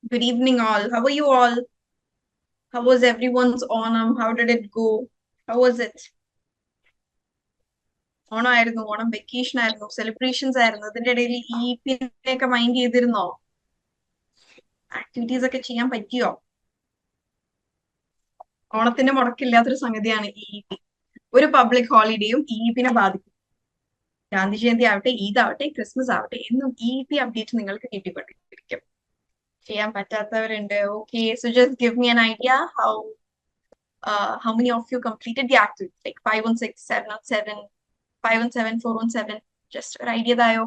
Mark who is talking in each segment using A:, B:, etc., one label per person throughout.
A: Good evening, all. How are you all? How was everyone's Onam? How did it go? How was it? Onam ആയിരുന്നു, Onam vacation ആയിരുന്നു, celebrations ആയിരുന്നു. ഇതിന്റെ ഇടയിൽ ഈ ഒക്കെ മൈൻഡ് ചെയ്തിരുന്നോ? ആക്ടിവിറ്റീസ് ഒക്കെ ചെയ്യാൻ പറ്റിയോ? ഓണത്തിന്റെ മുടക്കില്ലാത്തൊരു സംഗതിയാണ് ഇ പി. ഒരു പബ്ലിക് ഹോളിഡേയും ഇ പിനെ ബാധിക്കും. ഗാന്ധി ജയന്തി ആവട്ടെ, ഈദ് ആവട്ടെ, ക്രിസ്മസ് ആവട്ടെ, എന്നും ഇ പി അപ്ഡേറ്റ് നിങ്ങൾക്ക് കിട്ടിക്കൊണ്ടിരിക്കും. ചെയ്യാൻ പറ്റാത്തവരുണ്ട്. Okay, so just give me an idea how many of you completed the activity, like 516, 707, 517, 417? Just ഒരു ഐഡിയ തായോ.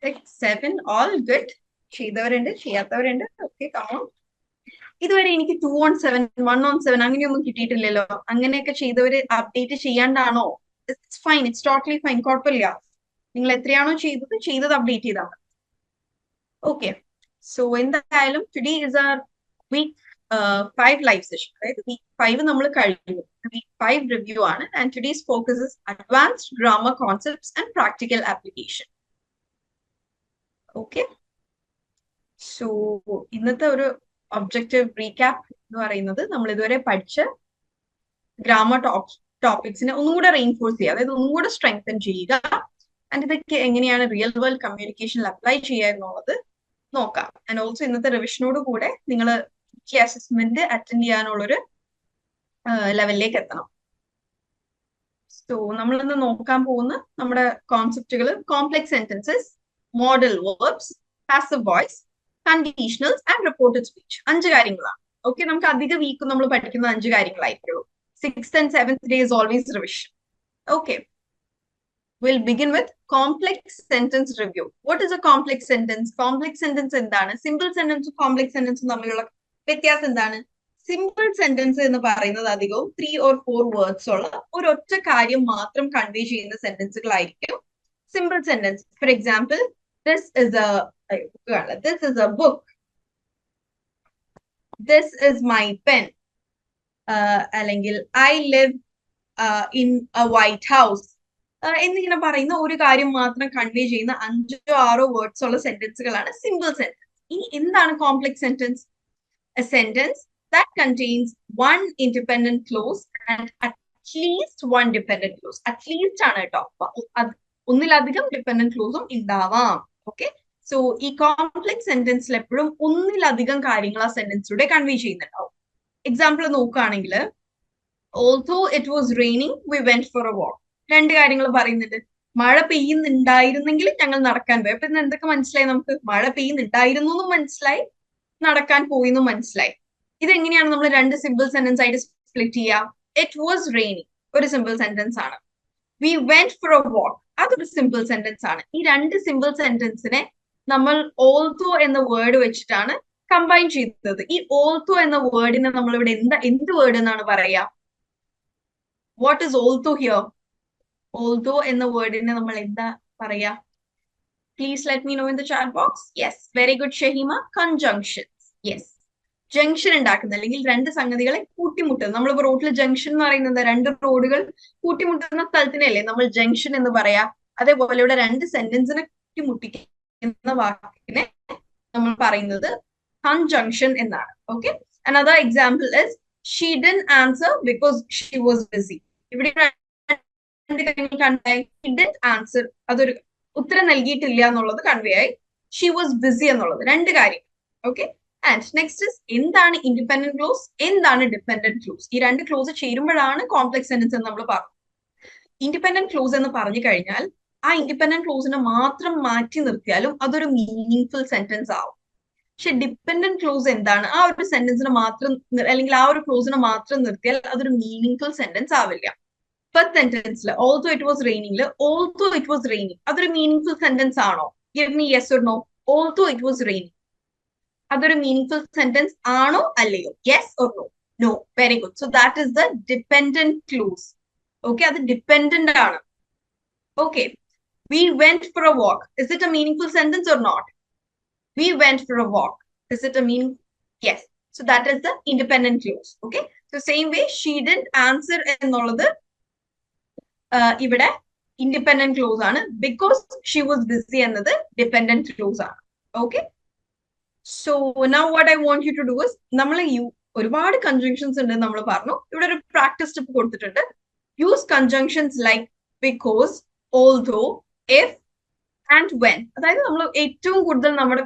A: Like 7, all good. ചെയ്തവരുണ്ട്, ചെയ്യാത്തവരുണ്ട്. Okay, come on. ഇതുവരെ എനിക്ക് 217, 117 അങ്ങനെയൊന്നും കിട്ടിയിട്ടില്ലല്ലോ. അങ്ങനെയൊക്കെ ചെയ്തവര് അപ്ഡേറ്റ് ചെയ്യാണ്ടാണോ? It's fine, it's totally fine, കുഴപ്പമില്ല. നിങ്ങൾ എത്രയാണോ ചെയ്തത് അപ്ഡേറ്റ് ചെയ്താൽ മതി. ഓക്കെ, സോ എന്തായാലും today is our week 5 live session. അതായത് വീക്ക് 5 നമ്മൾ കഴിഞ്ഞു. വീക്ക് 5 റിവ്യൂ ആണ്. And today's focus is advanced grammar concepts and practical application. Okay, so ഇന്നത്തെ ഒരു ഒബ്ജക്റ്റീവ് റീക്യാപ്പ് എന്ന് പറയുന്നത് നമ്മൾ ഇതുവരെ പഠിച്ച ഗ്രാമർ ടോപ്പിക്സിനെ ഒന്നുകൂടെ റീഇൻഫോഴ്സ് ചെയ്യുക, അതായത് ഒന്നുകൂടെ സ്ട്രെങ്തൻ ചെയ്യുക. ആൻഡ് ഇതൊക്കെ എങ്ങനെയാണ് റിയൽ വേൾഡ് കമ്മ്യൂണിക്കേഷനിൽ അപ്ലൈ ചെയ്യുക എന്നുള്ളത് നോക്കാം. ആൻഡ് ഓൾസോ ഇന്നത്തെ റിവിഷനോട് കൂടെ നിങ്ങൾ അസസ്മെന്റ് അറ്റൻഡ് ചെയ്യാനുള്ളൊരു ലെവലിലേക്ക് എത്തണം. സോ നമ്മളിന്ന് നോക്കാൻ പോകുന്ന നമ്മുടെ കോൺസെപ്റ്റുകൾ complex sentences, modal verbs, passive voice, conditionals and reported speech. 5 കാര്യങ്ങളാണ്. ഓക്കെ, നമുക്ക് അധിക വീക്ക് നമ്മൾ പഠിക്കുന്ന 5 കാര്യങ്ങളായിരിക്കുള്ളൂ. 6th and 7th day is always revision. Okay, we'll begin with complex sentence review. What is a complex sentence? Complex sentence എന്താണ്? Simple സെന്റൻസും complex സെന്റൻസും തമ്മിലുള്ള വ്യത്യാസം എന്താണ്? സിമ്പിൾ സെന്റൻസ് എന്ന് പറയുന്നത് അധികവും 3 or 4 വേർഡ്സ് ഉള്ള ഒരൊറ്റ കാര്യം മാത്രം കൺവേ ചെയ്യുന്ന സെന്റൻസുകളായിരിക്കും simple sentence. For example, this is a book, this is my pen, അല്ലെങ്കിൽ I live in a white house എന്നിങ്ങനെ പറയുന്ന ഒരു കാര്യം മാത്രം കൺവേ ചെയ്യുന്ന 5 or 6 വേർഡ്സ് ഉള്ള സെന്റൻസുകളാണ് സിമ്പിൾ സെന്റൻസ്. ഇനി എന്താണ് complex sentence? A sentence that contains one independent clause and at least one dependent clause. At least ആണ് കേട്ടോ, ഒന്നിലധികം ഡിപെൻഡന്റ് ക്ലോസും ഉണ്ടാവാം. ഓക്കെ, സോ ഈ കോംപ്ലെക്സ് സെന്റൻസിൽ എപ്പോഴും ഒന്നിലധികം കാര്യങ്ങൾ ആ സെന്റൻസിലൂടെ കൺവേ ചെയ്യുന്നുണ്ടാവും. എക്സാമ്പിൾ നോക്കുകയാണെങ്കിൽ, although it was raining we went for a walk. 2 കാര്യങ്ങൾ പറയുന്നുണ്ട്. മഴ പെയ്യുന്നുണ്ടായിരുന്നെങ്കിൽ ഞങ്ങൾ നടക്കാൻ പോയി. അപ്പൊ ഇന്ന് എന്തൊക്കെ മനസ്സിലായി നമുക്ക്? മഴ പെയ്യുന്നുണ്ടായിരുന്നു എന്നും മനസ്സിലായി, നടക്കാൻ പോയി എന്നും മനസ്സിലായി. ഇതെങ്ങനെയാണ് നമ്മൾ 2 സിമ്പിൾ സെന്റൻസ് ആയിട്ട് സ്പ്ലിറ്റ് ചെയ്യുക? ഇറ്റ് വാസ് റെയിനിങ് ഒരു സിമ്പിൾ സെന്റൻസ് ആണ്. We went four a walk അതൊരു സിമ്പിൾ സെന്റൻസ് ആണ്. ഈ 2 സിമ്പിൾ സെന്റൻസിനെ നമ്മൾ ഓൾസോ എന്ന വേർഡ് വെച്ചിട്ടാണ് കമ്പൈൻ ചെയ്തത്. ഈ ഓൾസോ എന്ന വേർഡിനെ നമ്മൾ ഇവിടെ എന്ത് വേർഡ് എന്നാണ് പറയാ? What is also here? Also എന്ന വേർഡിനെ നമ്മൾ എന്താ പറയാ? Please let me know in the chat box. Yes, very good Shaheema. Conjunctions. Yes, junction ഉണ്ടാക്കുന്ന അല്ലെങ്കിൽ 2 സംഗതികളെ കൂട്ടിമുട്ടുന്നത്. നമ്മളിപ്പോ റോഡിൽ ജംഗ്ഷൻ എന്ന് പറയുന്നത് 2 റോഡുകൾ കൂട്ടിമുട്ടുന്ന സ്ഥലത്തിനല്ലേ നമ്മൾ ജംഗ്ഷൻ എന്ന് പറയാ. അതേപോലെ ഇവിടെ 2 സെന്റൻസിനെ കൂട്ടിമുട്ടിക്കുന്ന വാക്കിനെ നമ്മൾ പറയുന്നത് കൺജങ്ഷൻ എന്നാണ്. Okay, another example is she didn't answer because she was busy. ഇവിടെ 2 കാര്യങ്ങൾ കൺവേ. she didn't answer അതൊരു ഉത്തരം നൽകിയിട്ടില്ല എന്നുള്ളത് കൺവേ ആയി. she was busy എന്നുള്ളത് 2 കാര്യം. ഓക്കെ, ആൻഡ് നെക്സ്റ്റ് ഇസ് എന്താണ് ഇൻഡിപെൻഡന്റ് ക്ലോസ്, എന്താണ് ഡിപെൻഡന്റ് ക്ലോസ്? ഈ 2 ക്ലോസ് ചേരുമ്പോഴാണ് കോംപ്ലെക്സ് സെന്റൻസ് എന്ന് നമ്മൾ പറഞ്ഞു. ഇൻഡിപെൻഡന്റ് ക്ലോസ് എന്ന് പറഞ്ഞു കഴിഞ്ഞാൽ ആ ഇൻഡിപെൻഡന്റ് ക്ലോസിനെ മാത്രം മാറ്റി നിർത്തിയാലും അതൊരു മീനിങ്ഫുൾ സെന്റൻസ് ആവും. പക്ഷെ ഡിപെൻഡന്റ് ക്ലോസ് എന്താണ്? ആ ഒരു സെന്റൻസിനെ മാത്രം അല്ലെങ്കിൽ ആ ഒരു ക്ലോസിനെ മാത്രം നിർത്തിയാൽ അതൊരു മീനിങ്ഫുൾ സെന്റൻസ് ആവില്ല. ഫസ്റ്റ് സെന്റൻസിൽ ഓൾസോ ഇറ്റ് വാസ് റെയിനിങ്ങില് ഓൾസോ ഇറ്റ് വാസ് റെയിനിങ് അതൊരു മീനിങ്ഫുൾ സെന്റൻസ് ആണോ? Give me yes or no. Also it was raining അതൊരു മീനിങ്ഫുൾ സെന്റൻസ് ആണോ അല്ലയോ? Yes or no? No. Very good. So that is the dependent clause. Okay, അത് dependent ആണ്. Okay, we went for a walk. Is it a meaningful sentence or not? We went for a walk. Is it a meaning? Yes. So that is the independent clause. Okay. So same way, she didn't answer എന്നുള്ളത് ഇവിടെ independent clause ആണ്. Because she was busy എന്നത് dependent clause ആണ്. Okay. So now what I want you to do is, നമ്മൾ ഒരുപാട് conjunctions ഉണ്ട് നമ്മൾ പറഞ്ഞു. ഇവിടെ ഒരു പ്രാക്ടീസ് ടിപ്പ് കൊടുത്തിട്ടുണ്ട്. Use conjunctions like because, although, if and when. അതായത് നമ്മൾ ഏറ്റവും കൂടുതൽ നമ്മുടെ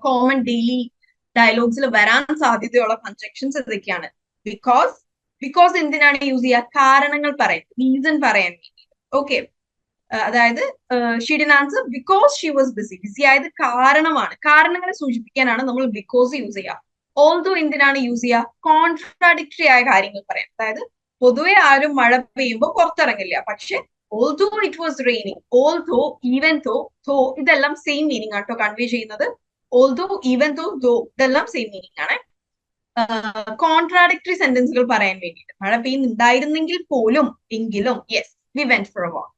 A: കോമൺ ഡെയിലി ഡയലോഗ്സിൽ വരാൻ സാധ്യതയുള്ള കൺജങ്ഷൻസ് ഇതൊക്കെയാണ്. ബിക്കോസ്, ബിക്കോസ് എന്തിനാണ് യൂസ് ചെയ്യുക? കാരണങ്ങൾ പറയാൻ, റീസൺ പറയാൻ വേണ്ടി. ഓക്കെ, അതായത് she didn't answer because she was busy. Busy ആയത് കാരണമാണ്, കാരണങ്ങളെ സൂചിപ്പിക്കാനാണ് നമ്മൾ ബിക്കോസ് യൂസ് ചെയ്യുക. ഓൾദോ എന്തിനാണ് യൂസ് ചെയ്യുക? കോൺട്രാഡിക്ടറി ആയ കാര്യങ്ങൾ പറയാം. അതായത് പൊതുവെ ആരും മഴ പെയ്യുമ്പോൾ പുറത്തിറങ്ങില്ല, പക്ഷെ although it was raining, although, even though, though ഇതെല്ലാം സെയിം മീനിങ് ആണ് കേട്ടോ കൺവേ ചെയ്യുന്നത്. ഓൾദോ, ഈവൻ ദോ, ദോ ഇതെല്ലാം സെയിം മീനിങ് ആണ്. കോൺട്രാഡിക്ടറി സെന്റൻസുകൾ പറയാൻ വേണ്ടിയിട്ട്, മഴ പെയ്യുന്നുണ്ടായിരുന്നെങ്കിൽ പോലും, എങ്കിലും, yes we went four a walk.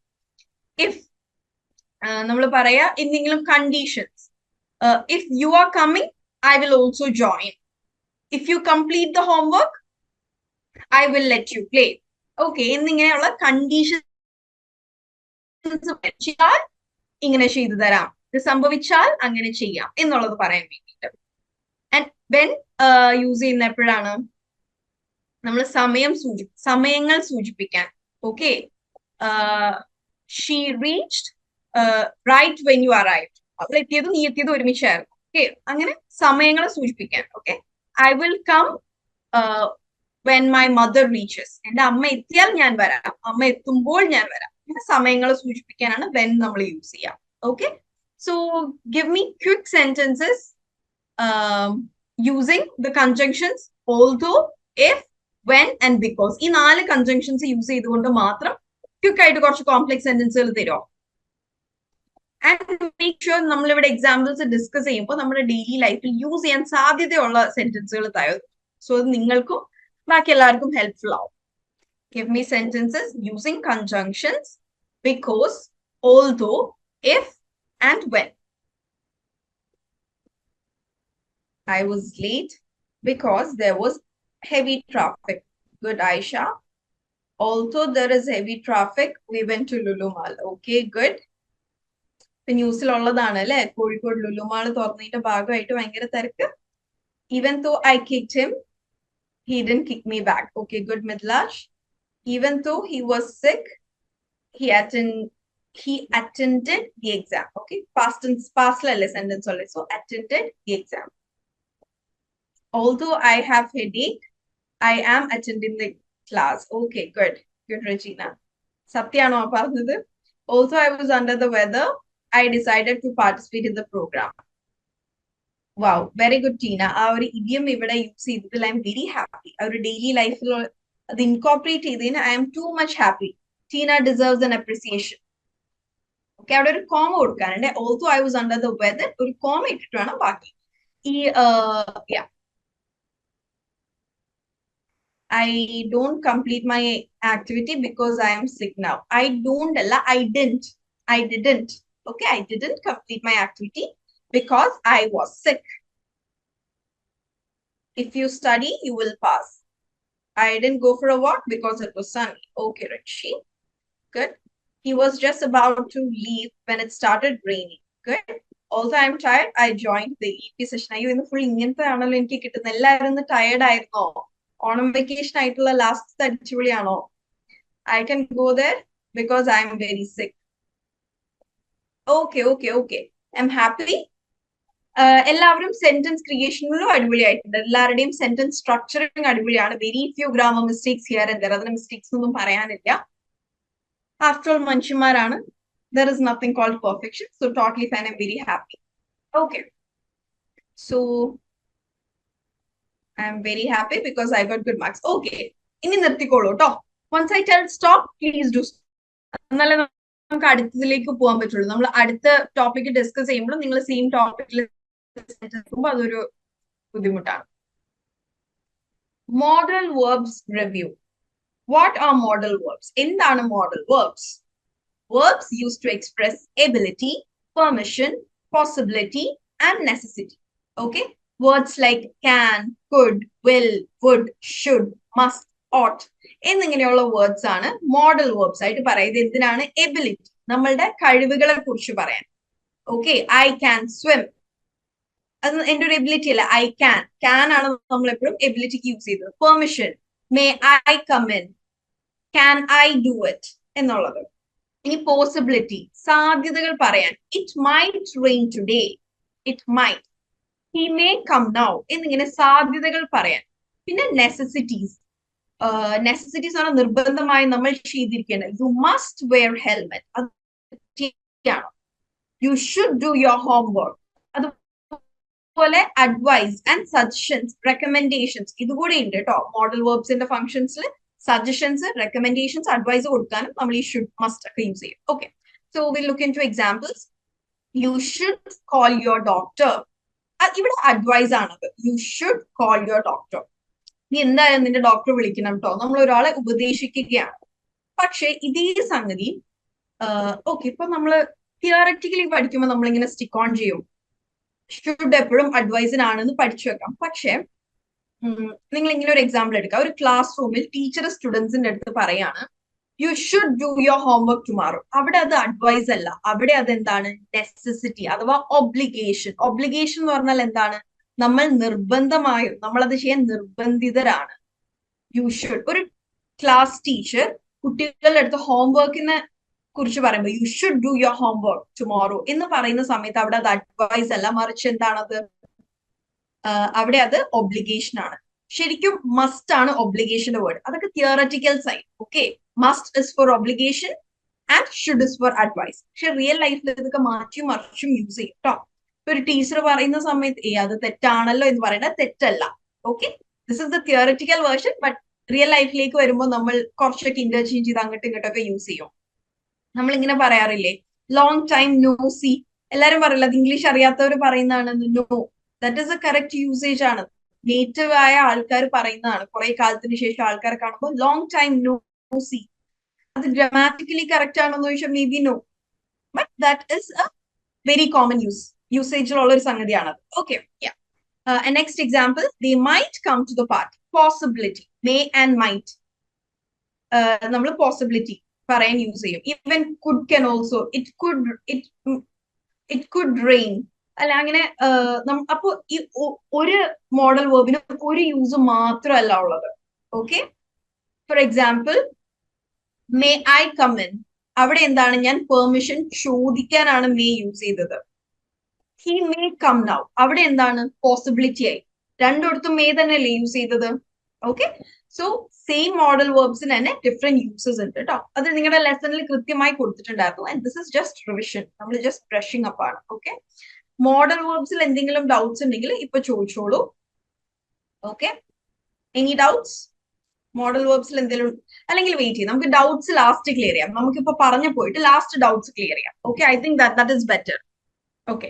A: If നമ്മൾ പറയാ എന്തെങ്കിലും conditions, if you are coming I will also join, if you complete the homework I will let you play. Okay, എന്നിങ്ങനെയുള്ള കണ്ടീഷൻസ് ചെയ്താൽ ഇങ്ങനെ ചെയ്തു തരാം, ഇത് സംഭവിച്ചാൽ അങ്ങനെ ചെയ്യാം എന്നുള്ളത് പറയാൻ വേണ്ടിയിട്ട്. ആൻഡ് വെൻ യൂസ് ചെയ്യുന്ന എപ്പോഴാണ്? നമ്മൾ സമയങ്ങൾ സൂചിപ്പിക്കാൻ. Okay, she reached right when you arrived. അവൾ എത്തിയതും നീ എത്തിയതും ഒരുമിച്ചായിരുന്നു. ഓക്കെ, അങ്ങനെ സമയങ്ങളെ സൂചിപ്പിക്കാൻ. Okay, I will come when my mother reaches. എന്റെ അമ്മ എത്തിയാൽ ഞാൻ വരാം, അമ്മ എത്തുമ്പോൾ ഞാൻ വരാം. ഇങ്ങനെ സമയങ്ങളെ സൂചിപ്പിക്കാനാണ് വെൻ നമ്മൾ യൂസ് ചെയ്യാം. Okay, so give me quick sentences using the conjunctions although, if, when and because. ഈ 4 കൺജങ്ഷൻസ് യൂസ് ചെയ്തുകൊണ്ട് മാത്രം ക്വിക്ക് ആയിട്ട് കുറച്ച് കോംപ്ലക്സ് സെന്റൻസുകൾ തരുമോ? ആൻഡ് മേക്ക് ഷുവർ നമ്മളിവിടെ എക്സാമ്പിൾസ് ഡിസ്കസ് ചെയ്യുമ്പോൾ നമ്മുടെ ഡെയിലി ലൈഫിൽ യൂസ് ചെയ്യാൻ സാധ്യതയുള്ള സെന്റൻസുകൾ തരും. സോ അത് നിങ്ങൾക്കും ബാക്കി എല്ലാവർക്കും ഹെൽപ്ഫുൾ ആവും. Give me sentences using conjunctions because, although, if, and when. I was late because there was heavy traffic. Good, Aisha. Although there is heavy traffic, we went to Lulu Mall. Okay, good. ന്യൂസിൽ ഉള്ളതാണ് അല്ലെ, Kozhikode Lulu mall തുറന്നിട്ട് ഭാഗമായിട്ട് ഭയങ്കര തിരക്ക്. Even though I kicked him, he didn't kick me back. Okay, good, Midlash. Even though he was sick, he attended the exam. Okay, past sentence only. So attended the exam. Although I have headache, I am attending the class. Okay, good, Regina. Satyano പറഞ്ഞത്. Also, I was under the weather. I decided to participate in the program. Wow, very good, Tina. Our idiom ഇവിടെ use ചെയ്തിട്ടില്ല. I am very happy. Our daily life അത് incorporate ചെയ്തതിന് I am too much happy. Tina deserves an appreciation. Okay, അവിടെ ഒരു comma കൊടുക്കാനുണ്ട്. Also, I was under the weather. ഒരു comma ഇട്ടിട്ട് വേണം ബാക്കി. I don't complete my activity because I am sick now. I don't അല്ല, I didn't. Okay, I didn't complete my activity because I was sick. If you study, you will pass. I didn't go for a walk because it was sunny. Okay, Rishi. Good. He was just about to leave when it started raining. Good. Also, I'm tired. I joined the EP session. Are you in the full ഇങ്ങനത്തെ ആണല്ലോ എനിക്ക് കിട്ടുന്നത്? എല്ലാവരും ഒന്ന് tired ആയിരുന്നോ? Onam vacation ആയിട്ടുള്ള last അടിച്ചുപൊളിയാണോ? I can go there because I am very sick. Okay. I'm happy. എല്ലാവരും sentence ക്രിയേഷനിലും അടിപൊളിയായിട്ടുണ്ട്. എല്ലാവരുടെയും സെന്റൻസ് സ്ട്രക്ചറിങ് അടിപൊളിയാണ്. Very few grammar mistakes here and there. അതിന് മിസ്റ്റേക്സ് ഒന്നും പറയാനില്ല. ആഫ്റ്റർ ഓൾ മനുഷ്യന്മാരാണ്. There is nothing called perfection. So totally fine. I'm very happy. Okay. So I'm very happy because I got good marks. Okay. ഇനി നിർത്തിക്കോളൂ കേട്ടോ. Once I tell stop, please do stop. എന്നാലേ നമുക്ക് അടുത്തതിലേക്ക് പോകാൻ പറ്റുള്ളൂ. നമ്മൾ അടുത്ത ടോപ്പിക് ഡിസ്കസ് ചെയ്യുമ്പോൾ നിങ്ങൾ സെയിം ടോപ്പിക്കിൽ അതൊരു ബുദ്ധിമുട്ടാണ്. Modal verbs review. What are modal verbs? എന്താണ് modal verbs? Verbs used to express ability, permission, possibility, and necessity. Okay? Words like can, could, will, would, should, must, ought എന്നിങ്ങനെയുള്ള words ആണ് model verbs ആയിട്ട് പറയുന്നത്. എന്തിനാണ്? Ability, നമ്മളുടെ കഴിവുകളെ കുറിച്ച് പറയാൻ. Okay, I can swim. അത് എന്റെ ഒരു എബിലിറ്റി അല്ല. ഐ ക്യാൻ ആണ് നമ്മൾ എപ്പോഴും എബിലിറ്റിക്ക് യൂസ് ചെയ്തത്. Permission, may I come in, can I do it എന്നുള്ളത്. ഇനി പോസിബിലിറ്റി, സാധ്യതകൾ പറയാൻ. It might rain today, it might, he may come now എന്നിങ്ങനെ സാധ്യതകൾ പറയാൻ. പിന്നെ നെസസിറ്റീസ്, നെസസിറ്റീസ് ആണ് നിർബന്ധമായി നമ്മൾ ചെയ്തിരിക്കേണ്ടത്. യു മസ്റ്റ് വെയർ ഹെൽമെറ്റ്, അത് you should do your homework. അതുപോലെ അഡ്വൈസ് ആൻഡ് സജഷൻസ്, റെക്കമെൻഡേഷൻസ് ഇതുകൂടെ ഉണ്ട് കേട്ടോ മോഡൽ വെർബ്സിന്റെ ഫംഗ്ഷൻസിൽ. സജഷൻസ്, റെക്കമെൻഡേഷൻസ്, അഡ്വൈസ് കൊടുക്കാനും നമ്മൾ ഈ ഷുഡ് മസ്റ്റ് ഒക്കെ യൂസ് ചെയ്യും. Okay, so will look in two examples. You should call your doctor, ഇവിടെ അഡ്വൈസ് ആണത്. You should call your doctor, നീ എന്തായാലും നിന്റെ ഡോക്ടറെ വിളിക്കണം കേട്ടോ. നമ്മൾ ഒരാളെ ഉപദേശിക്കുകയാണ്. പക്ഷെ ഇതേ സംഗതി ഓക്കെ ഇപ്പൊ നമ്മള് തിയററ്റിക്കലി പഠിക്കുമ്പോൾ നമ്മളിങ്ങനെ സ്റ്റിക്ക് ഓൺ ചെയ്യും, ഷുഡ് എപ്പോഴും അഡ്വൈസിനാണെന്ന് പഠിച്ചു വെക്കാം. പക്ഷെ നിങ്ങൾ ഇങ്ങനെ ഒരു എക്സാമ്പിൾ എടുക്കുക. ഒരു ക്ലാസ് റൂമിൽ ടീച്ചർ സ്റ്റുഡൻസിന്റെ അടുത്ത് പറയാണ് U should do your homework tomorrow. അവിടെ അത് അഡ്വൈസ് അല്ല, അവിടെ അതെന്താണ്? നെസസിറ്റി അഥവാ ഒബ്ലിഗേഷൻ. ഒബ്ലിഗേഷൻ എന്ന് പറഞ്ഞാൽ എന്താണ്? നമ്മൾ നിർബന്ധമായും നമ്മളത് ചെയ്യാൻ നിർബന്ധിതരാണ്. You should. ഒരു ക്ലാസ് ടീച്ചർ കുട്ടികളുടെ അടുത്ത് ഹോംവർക്കിനെ കുറിച്ച് പറയുമ്പോൾ you should do your homework tomorrow എന്ന് പറയുന്ന സമയത്ത് അവിടെ അത് അഡ്വൈസ് അല്ല, മറിച്ച് എന്താണത്? അവിടെ അത് ഒബ്ലിഗേഷൻ ആണ്. ശരിക്കും മസ്റ്റ് ആണ് ഒബ്ലിഗേഷന്റെ വേർഡ്. അതൊക്കെ theoretical side. Okay, must is for obligation and should is for advice. പക്ഷെ റിയൽ ലൈഫിൽ ഇതൊക്കെ മാറ്റിയും മറിച്ചും യൂസ് ചെയ്യും കേട്ടോ. ഒരു ടീച്ചർ പറയുന്ന സമയത്ത് അത് തെറ്റാണല്ലോ എന്ന് പറയുന്നത് തെറ്റല്ല. Okay, this is the theoretical version. But real ലൈഫിലേക്ക് വരുമ്പോൾ നമ്മൾ കുറച്ചൊക്കെ ഇന്റർചേഞ്ച് ചെയ്ത് അങ്ങോട്ടും ഇങ്ങോട്ടൊക്കെ യൂസ് ചെയ്യും. നമ്മൾ ഇങ്ങനെ പറയാറില്ലേ, ലോങ് ടൈം നോ സി. എല്ലാരും പറയില്ല, അത് ഇംഗ്ലീഷ് അറിയാത്തവർ പറയുന്നതാണ് no. That is a correct usage ആണ്. നേറ്റീവ് ആയ ആൾക്കാർ പറയുന്നതാണ്. കുറെ കാലത്തിന് ശേഷം ആൾക്കാരെ കാണുമ്പോൾ ലോങ് ടൈം നോ സി. അത് ഗ്രാമാറ്റിക്കലി കറക്റ്റ് ആണോ എന്ന് ചോദിച്ചാൽ maybe no, but that is a very common യൂസേജിലുള്ള ഒരു സംഗതിയാണ്. Okay, next example, they might come to the party. Possibility, may and might നമ്മൾ പോസിബിലിറ്റി പറയാൻ യൂസ് ചെയ്യും. Even could can also, it could rain അല്ല. അങ്ങനെ അപ്പൊ ഈ ഒരു മോഡൽ വേർബിന് ഒരു യൂസ് മാത്രമല്ല ഉള്ളത്. Okay, for example may I come in, അവിടെ എന്താണ്? ഞാൻ പെർമിഷൻ ചോദിക്കാനാണ് മേ യൂസ് ചെയ്തത്. ഹി മേ കം നൗ, അവിടെ എന്താണ്? പോസിബിലിറ്റി ആയി. രണ്ടിടത്തും മേ തന്നെയല്ലേ യൂസ് ചെയ്തത്. ഓക്കെ, സോ സെയിം മോഡൽ വേർബ്സിന് തന്നെ ഡിഫറെന്റ് യൂസസ് ഉണ്ട് കേട്ടോ. അത് നിങ്ങളുടെ ലെസണിൽ കൃത്യമായി കൊടുത്തിട്ടുണ്ടായിരുന്നു. And this is just revision, നമ്മൾ ജസ്റ്റ് ബ്രഷിംഗ് അപ്പ് ആണ്. ഓക്കെ, മോഡൽ വേർബ്സിൽ എന്തെങ്കിലും ഡൗട്ട്സ് ഉണ്ടെങ്കിൽ ഇപ്പൊ ചോദിച്ചോളൂ. Okay, any doubts? മോഡൽ വേർബ്സിൽ എന്തെങ്കിലും, അല്ലെങ്കിൽ വെയിറ്റ് ചെയ്യാം, നമുക്ക് ഡൗട്ട്സ് ലാസ്റ്റ് ക്ലിയർ ചെയ്യാം. നമുക്കിപ്പോ പറഞ്ഞു പോയിട്ട് ലാസ്റ്റ് ഡൗട്ട്സ് ക്ലിയർ ചെയ്യാം. Okay, I think that is better. Okay,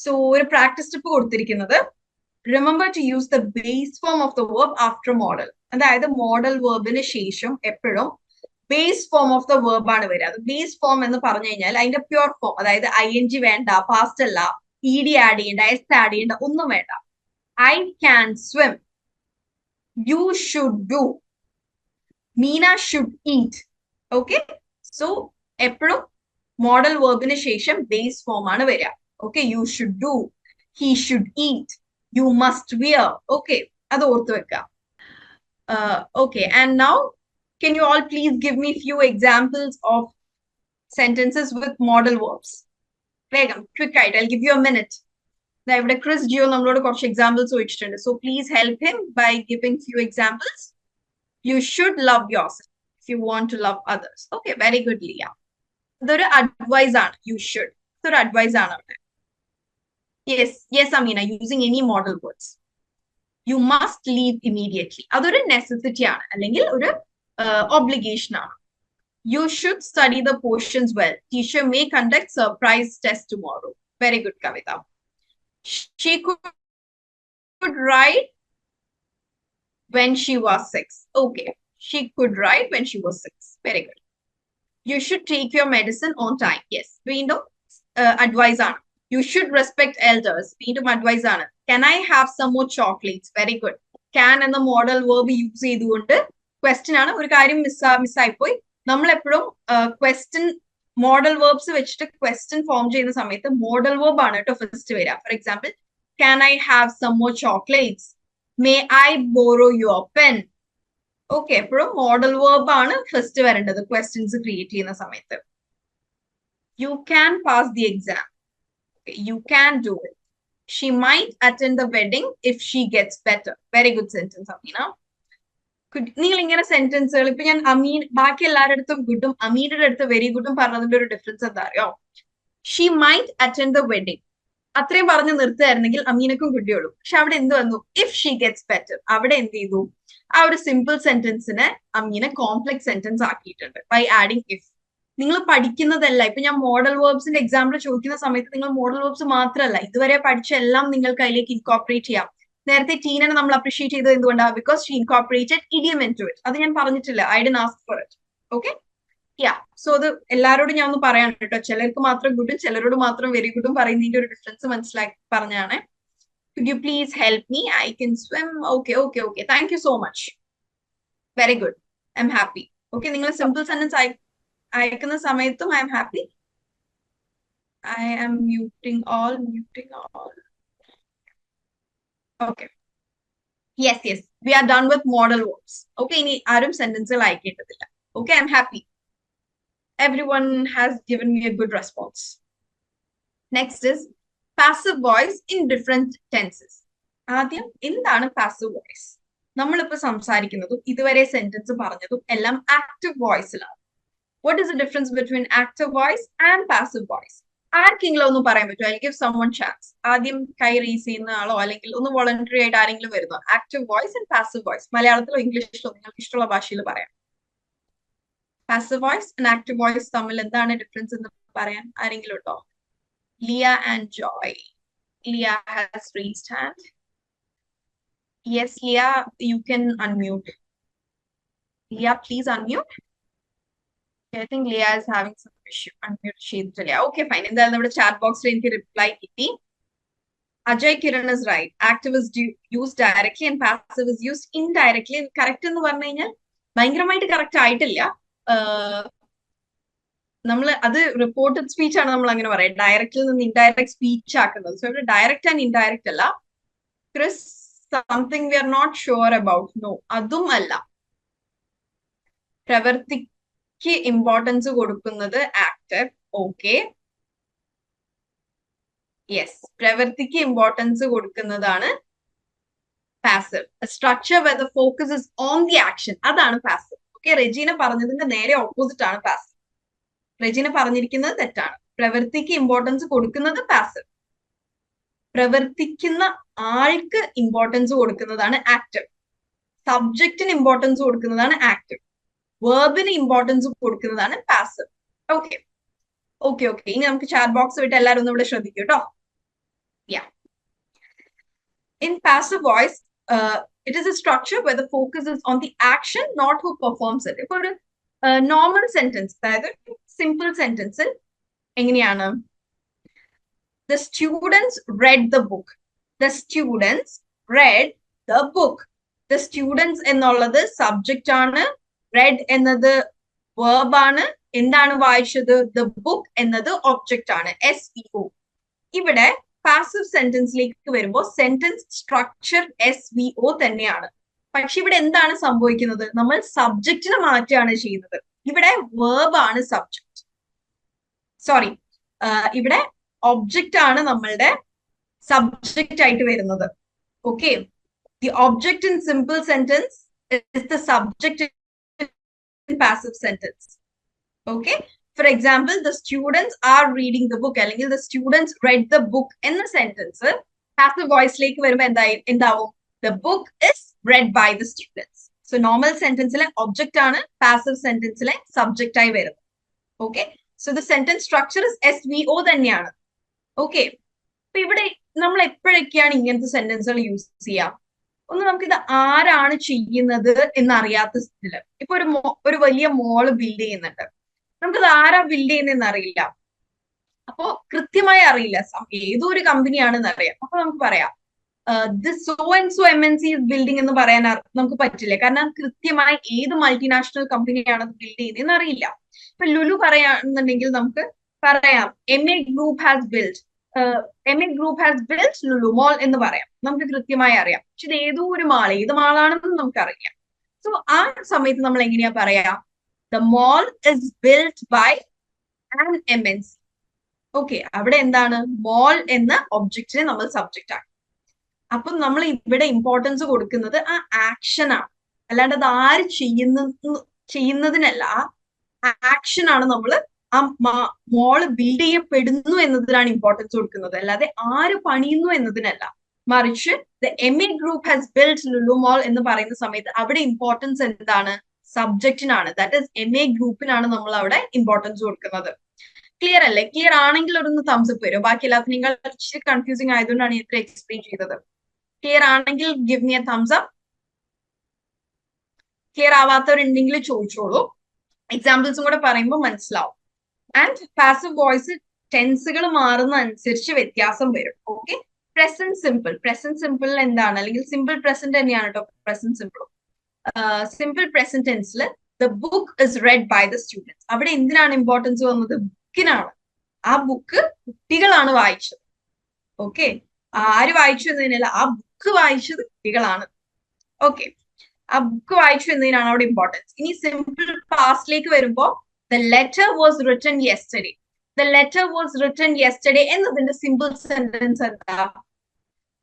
A: so ഒരു പ്രാക്ടീസ് ടിപ്പ് കൊടുത്തിരിക്കുന്നത്, remember to use the base form of the verb after model. അതായത് മോഡൽ വേർബിന് ശേഷം എപ്പോഴും base form of the verb ആണ് വരിക. അത് ബേസ് ഫോം എന്ന് പറഞ്ഞു കഴിഞ്ഞാൽ അതിന്റെ പ്യുർ ഫോം, അതായത് ING വേണ്ട, പാസ്റ്റ് അല്ല, ED ആഡ് ചെയ്യേണ്ട, S ആഡ് ചെയ്യേണ്ട, ഒന്നും വേണ്ട. I can swim, you should do, Meena should eat. Okay, so എപ്പോഴും മോഡൽ വേർബിന് ശേഷം ബേസ് ഫോം ആണ് വരിക. Okay, you should do, he should eat, you must wear. Okay, അത് ഓർത്ത് വെക്കാം. Okay, and now can you all please give me few examples of sentences with modal verbs? Vegam, quick guide, I'll give you a minute. ഇവിടെ Chris Gio നമ്മളോട് കുറച്ച് examples ചോദിച്ചിട്ടുണ്ട്. So please help him by giving few examples. You should love yourself if you want to love others. Okay, very good, Leah. ഇതൊരു advice ആണ്. You should. ഇതൊരു advice ആണ് അവിടെ. Yes, Amina, using any modal words. You must leave immediately. അതൊരു necessity ആണ്, അല്ലെങ്കിൽ ഒരു obligation ആണ്. You should study the portions well. Teacher may conduct surprise test tomorrow. Very good, Kavita. She could write when she was 6. Okay, she could write when she was 6. Very good. You should take your medicine on time. Yes, വീണ്ടും advice ആണ്. You should respect elders. വീണ്ടും advice ആണ്. Can I have some more chocolates? Very good. Can എന്ന model verb use ചെയ്തുകൊണ്ട് question ആണ്. ഒരു കാര്യം മിസ്സായിപ്പോയി. നമ്മൾ എപ്പോഴും ക്വസ്റ്റ്യൻ മോഡൽ വേർബ്സ് വെച്ചിട്ട് ക്വസ്റ്റ്യൻ ഫോം ചെയ്യുന്ന സമയത്ത് മോഡൽ വേർബ് ആണ് കേട്ടോ ഫസ്റ്റ് വരിക. For example, Can I have some more chocolates? May I borrow your pen? Okay, എപ്പോഴും മോഡൽ വേർബ് ആണ് ഫസ്റ്റ് വരേണ്ടത് ക്വസ്റ്റ്യൻസ് ക്രിയേറ്റ് ചെയ്യുന്ന സമയത്ത്. You can pass the exam. You can do it. She might attend the wedding if she gets better. Very good sentence Ameena. നിങ്ങൾ ഇങ്ങനെ സെന്റൻസുകൾ ഇപ്പൊ ഞാൻ അമീൻ ബാക്കി എല്ലാവരുടെ അടുത്തും ഗുഡും അമീനയുടെ അടുത്ത് വെരി ഗുഡും പറഞ്ഞതിന്റെ ഒരു ഡിഫറൻസ് എന്താ അറിയോ? She might attend the wedding അത്രയും പറഞ്ഞ് നിർത്തുകയായിരുന്നെങ്കിൽ അമീനക്കും കിട്ടിയുള്ളൂ. പക്ഷെ അവിടെ എന്ത് വന്നു? If she gets better. അവിടെ എന്ത് ചെയ്തു? ആ ഒരു സിമ്പിൾ സെന്റൻസിനെ അമീന കോംപ്ലക്സ് സെന്റൻസ് ആക്കിയിട്ടുണ്ട് ബൈ ആഡിങ് ഇഫ്. നിങ്ങൾ പഠിക്കുന്നതല്ല, ഇപ്പൊ ഞാൻ മോഡൽ വേർബ്സിന്റെ എക്സാമ്പിൾ ചോദിക്കുന്ന സമയത്ത് നിങ്ങൾ മോഡൽ വേർബ്സ് മാത്രമല്ല ഇതുവരെ പഠിച്ച എല്ലാം നിങ്ങൾക്ക് അതിലേക്ക് ഇൻകോർപ്പറേറ്റ് ചെയ്യാം. നേരത്തെ ടീനനെ നമ്മൾ അപ്രീഷിയേറ്റ് ചെയ്തത് എന്തുകൊണ്ടാണ്? Because she incorporated idiom into it. അത് ഞാൻ പറഞ്ഞിട്ടില്ല, I didn't ask for it. Okay, yeah. So അത് എല്ലാവരോടും ഞാൻ ഒന്ന് പറയാൻ കേട്ടോ. ചിലർക്ക് മാത്രം ഗുഡും ചിലരോട് മാത്രം വെരി ഗുഡും പറയുന്നതിന്റെ ഒരു ഡിഫറൻസ് മനസ്സിലാക്കി പറഞ്ഞാണ്. Could you please help me? I can swim. Okay. Thank you so much. Very good. I'm happy. Okay, നിങ്ങൾ സിമ്പിൾ സെന്റൻസ് അയക്കുന്ന സമയത്തും I am happy. I am muting all. Okay. Yes. We are done with model verbs. Okay, ഇനി ആരും സെന്റൻസുകൾ അയക്കേണ്ടതില്ല. Okay, I'm happy. Everyone has given me a good response. Next is passive voice in different tenses. ആദ്യം എന്താണ് passive voice? നമ്മളിപ്പോ സംസാരിക്കുന്നതും ഇതുവരെ sentence പറഞ്ഞതും എല്ലാം active വോയിസിലാണ്. What is the difference between active voice and passive voice? ആർക്കെങ്കിലും ഒന്നും പറയാൻ പറ്റുമോ? I give someone chance. ആദ്യം കൈ റേസ് ചെയ്യുന്ന ആളോ അല്ലെങ്കിൽ ഒന്ന് വോളണ്ടറി ആയിട്ട് ആരെങ്കിലും വരുന്നോ? Active voice and passive voice മലയാളത്തിലോ ഇംഗ്ലീഷിലോ നിങ്ങൾക്ക് ഇഷ്ടമുള്ള ഭാഷയിൽ പറയാം. Passive voice and active voice തമ്മിൽ എന്താണ് ഡിഫറൻസ് എന്ന് പറയാൻ ആരെങ്കിലും ഉണ്ടോ? Leah and Joy. Leah has raised hand. Yes, Leah, you can unmute. Leah, please unmute. Okay, I think Leah is having some issue. Unmute ചെയ്തിട്ടില്ല. Okay, fine. എന്തായാലും നമ്മുടെ chat ബോക്സിൽ എനിക്ക് റിപ്ലൈ കിട്ടി. Ajay Kiran is right. Active is used directly and passive is used indirectly. Correct എന്ന് പറഞ്ഞു കഴിഞ്ഞാൽ ഭയങ്കരമായിട്ട് കറക്റ്റ് ആയിട്ടില്ല. നമ്മൾ അത് റിപ്പോർട്ടഡ് സ്പീച്ച് ആണ് നമ്മൾ അങ്ങനെ പറയാം. ഡയറക്റ്റിൽ നിന്ന് ഇൻഡയറക്റ്റ് സ്പീച്ച് ആക്കുന്നത്. സോ ഇവിടെ ഡയറക്റ്റ് ആൻഡ് ഇൻഡയറക്റ്റ് അല്ല. Chris, something we are not sure about. No, അതും അല്ല. പ്രവൃത്തിക്ക് ഇമ്പോർട്ടൻസ് കൊടുക്കുന്നത് ആക്റ്റീവ്. ഓക്കെ, യെസ്, പ്രവൃത്തിക്ക് ഇമ്പോർട്ടൻസ് കൊടുക്കുന്നതാണ് passive. Structure where the focus is on the action, അതാണ് പാസീവ്. ഓക്കെ, റെജീന പറഞ്ഞതിന്റെ നേരെ ഓപ്പോസിറ്റ് ആണ് പാസീവ്. റെജീന പറഞ്ഞിരിക്കുന്നത് തെറ്റാണ്. പ്രവൃത്തിക്ക് ഇമ്പോർട്ടൻസ് കൊടുക്കുന്നത് പാസീവ്. പ്രവർത്തിക്കുന്ന ആൾക്ക് ഇമ്പോർട്ടൻസ് കൊടുക്കുന്നതാണ് ആക്റ്റീവ്. സബ്ജക്റ്റിന് ഇമ്പോർട്ടൻസ് കൊടുക്കുന്നതാണ് ആക്റ്റീവ്. വേർബിന് ഇമ്പോർട്ടൻസ് കൊടുക്കുന്നതാണ് പാസീവ്. ഓക്കെ. ഇനി നമുക്ക് ചാറ്റ് ബോക്സ് വിട്ട് എല്ലാവരും ഒന്ന് ഇവിടെ ശ്രദ്ധിക്കും കേട്ടോ. In passive voice, it is a structure where the focus is on the action, not who performs it. ഇപ്പൊ ഒരു നോർമൽ സെന്റൻസ്, അതായത് സിമ്പിൾ സെന്റൻസിൽ എങ്ങനെയാണ്? The students read the book. The students read the book. The students എന്നുള്ളത് subject ആണ്. read എന്നത് verb ആണ്. എന്താണ് വായിച്ചത്? The book എന്നത് ഒബ്ജക്റ്റ് ആണ്. SVO. ഇവിടെ പാസീവ് സെന്റൻസിലേക്ക് വരുമ്പോൾ സെന്റൻസ് സ്ട്രക്ചർ SVO തന്നെയാണ്. പക്ഷെ ഇവിടെ എന്താണ് സംഭവിക്കുന്നത്? നമ്മൾ സബ്ജക്റ്റിനെ മാറ്റുകയാണ് ചെയ്യുന്നത്. ഇവിടെ verb ആണ് സബ്ജക്റ്റ്. സോറി, ഇവിടെ ഒബ്ജക്റ്റ് ആണ് നമ്മളുടെ സബ്ജക്റ്റ് ആയിട്ട് വരുന്നത്. Okay, the object in simple sentence is the subject in passive sentence. Okay, for example, the students are reading the book അല്ലെങ്കിൽ the students read the book എന്ന sentence passive വോയിസിലേക്ക് വരുമ്പോൾ എന്താവും? The book is read by the students. So normal സെന്റൻസിലെ object ആണ് passive സെന്റൻസിലെ subject ആയി വരുന്നത്. Okay, so the sentence structure is SVO തന്നെയാണ്. ഓക്കെ, അപ്പൊ ഇവിടെ നമ്മൾ എപ്പോഴൊക്കെയാണ് ഇങ്ങനത്തെ സെന്റൻസുകൾ യൂസ് ചെയ്യാം? ഒന്ന് നമുക്കിത് ആരാണ് ചെയ്യുന്നത് എന്നറിയാത്ത സ്ഥിതിയില്, ഇപ്പൊ ഒരു വലിയ മോള് ബിൽഡ് ചെയ്യുന്നുണ്ട്, നമുക്കത് ആരാ ബിൽഡ് ചെയ്യുന്നതെന്ന് അറിയില്ല. അപ്പോ കൃത്യമായി അറിയില്ല ഏതോ ഒരു കമ്പനിയാണെന്ന് അറിയാം. അപ്പൊ നമുക്ക് പറയാം this so and so MNC building എന്ന് പറയാൻ നമുക്ക് പറ്റില്ല. കാരണം കൃത്യമായി ഏത് മൾട്ടിനാഷണൽ കമ്പനിയാണ് ബിൽഡ് ചെയ്യുന്നതെന്ന് അറിയില്ല. ഇപ്പൊ ലുലു പറയാന്നുണ്ടെങ്കിൽ നമുക്ക് പറയാം MA group has build. MA group has built Lulu mall എന്ന് പറയാം, നമുക്ക് കൃത്യമായി അറിയാം. പക്ഷെ ഇത് ഏതോ ഒരു മാൾ, ഏത് മാളാണെന്ന് നമുക്കറിയാം. സോ ആ സമയത്ത് നമ്മൾ എങ്ങനെയാ പറയാ? The mall is built by an MNC. Okay, അവിടെ എന്താണ്? മോൾ എന്ന ഒബ്ജക്റ്റിനെ നമ്മൾ സബ്ജക്റ്റ് ആണ്. അപ്പം നമ്മൾ ഇവിടെ ഇമ്പോർട്ടൻസ് കൊടുക്കുന്നത് ആ ആക്ഷൻ ആണ്, അല്ലാണ്ട് അത് ആര് ചെയ്യുന്നതിനല്ല. ആ ആക്ഷൻ ആണ് നമ്മൾ ആ മോള് ബിൽഡ് ചെയ്യപ്പെടുന്നു എന്നതിനാണ് ഇമ്പോർട്ടൻസ് കൊടുക്കുന്നത്, അല്ലാതെ ആര് പണിയുന്നു എന്നതിനല്ല. മറിച്ച് the MA group has built Lulu mall എന്ന് പറയുന്ന സമയത്ത് അവിടെ ഇമ്പോർട്ടൻസ് എന്താണ്? സബ്ജക്റ്റിനാണ്. ദാറ്റ് ഇസ് MA ഗ്രൂപ്പിനാണ് നമ്മൾ അവിടെ ഇമ്പോർട്ടൻസ് കൊടുക്കുന്നത്. ക്ലിയർ അല്ലേ? ക്ലിയർ ആണെങ്കിൽ ഒരു തംസ് അപ്പ് വരും. ബാക്കി എല്ലാത്തിനും നിങ്ങൾ ഇച്ചിരി കൺഫ്യൂസിങ് ആയതുകൊണ്ടാണ് ഇത്ര എക്സ്പ്ലെയിൻ ചെയ്തത്. ക്ലിയർ ആണെങ്കിൽ give me a thumbs up. Clear ആവാത്തവരുണ്ടെങ്കിൽ ചോദിച്ചോളൂ, എക്സാമ്പിൾസും കൂടെ പറയുമ്പോൾ മനസ്സിലാവും. ആൻഡ് പാസീവ് വോയിസ് ടെൻസുകൾ മാറുന്ന അനുസരിച്ച് വ്യത്യാസം വരും. Okay, present simple. Present simple എന്താണ്? അല്ലെങ്കിൽ സിമ്പിൾ പ്രസന്റ് തന്നെയാണ് കേട്ടോ പ്രസന്റ് സിമ്പിളും. സിമ്പിൾ പ്രസന്റ് ടെൻസിൽ the book is read by the students. അവിടെ എന്തിനാണ് ഇമ്പോർട്ടൻസ് വന്നത്? ബുക്കിനാണ്. ആ ബുക്ക് കുട്ടികളാണ് വായിച്ചത്. ഓക്കെ, ആര് വായിച്ചു എന്നതിനല്ല, ആ ബുക്ക് വായിച്ചത് കുട്ടികളാണ്. ഓക്കെ, ആ ബുക്ക് വായിച്ചു എന്നതിനാണ് അവിടെ ഇമ്പോർട്ടൻസ്. ഇനി സിമ്പിൾ പാസ്റ്റിലേക്ക് വരുമ്പോ the letter was written yesterday. The letter was written yesterday എന്നതിന്റെ സിമ്പിൾ സെന്റൻസ് എന്താ?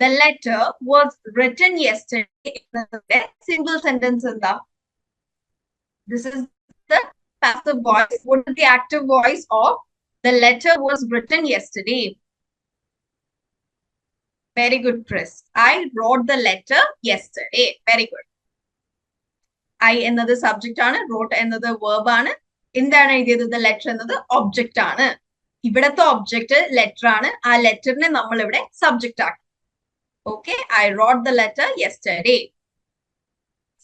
A: The letter was written yesterday എന്നതിന്റെ സിമ്പിൾ സെന്റൻസ് എന്താ? This is the passive voice. What is the active voice of the letter was written yesterday? Very good, Chris. I wrote the letter yesterday. Very good. I എന്നത് subject ആണ്, wrote എന്നത് verb ആണ്. എന്താണ് എഴുതിയത്? The letter എന്നത് object ആണ്. ഇവിടത്തെ object letter ആണ്. ആ ലെറ്ററിനെ നമ്മൾ ഇവിടെ സബ്ജക്റ്റ് ആക്കി. Okay, I wrote the letter yesterday.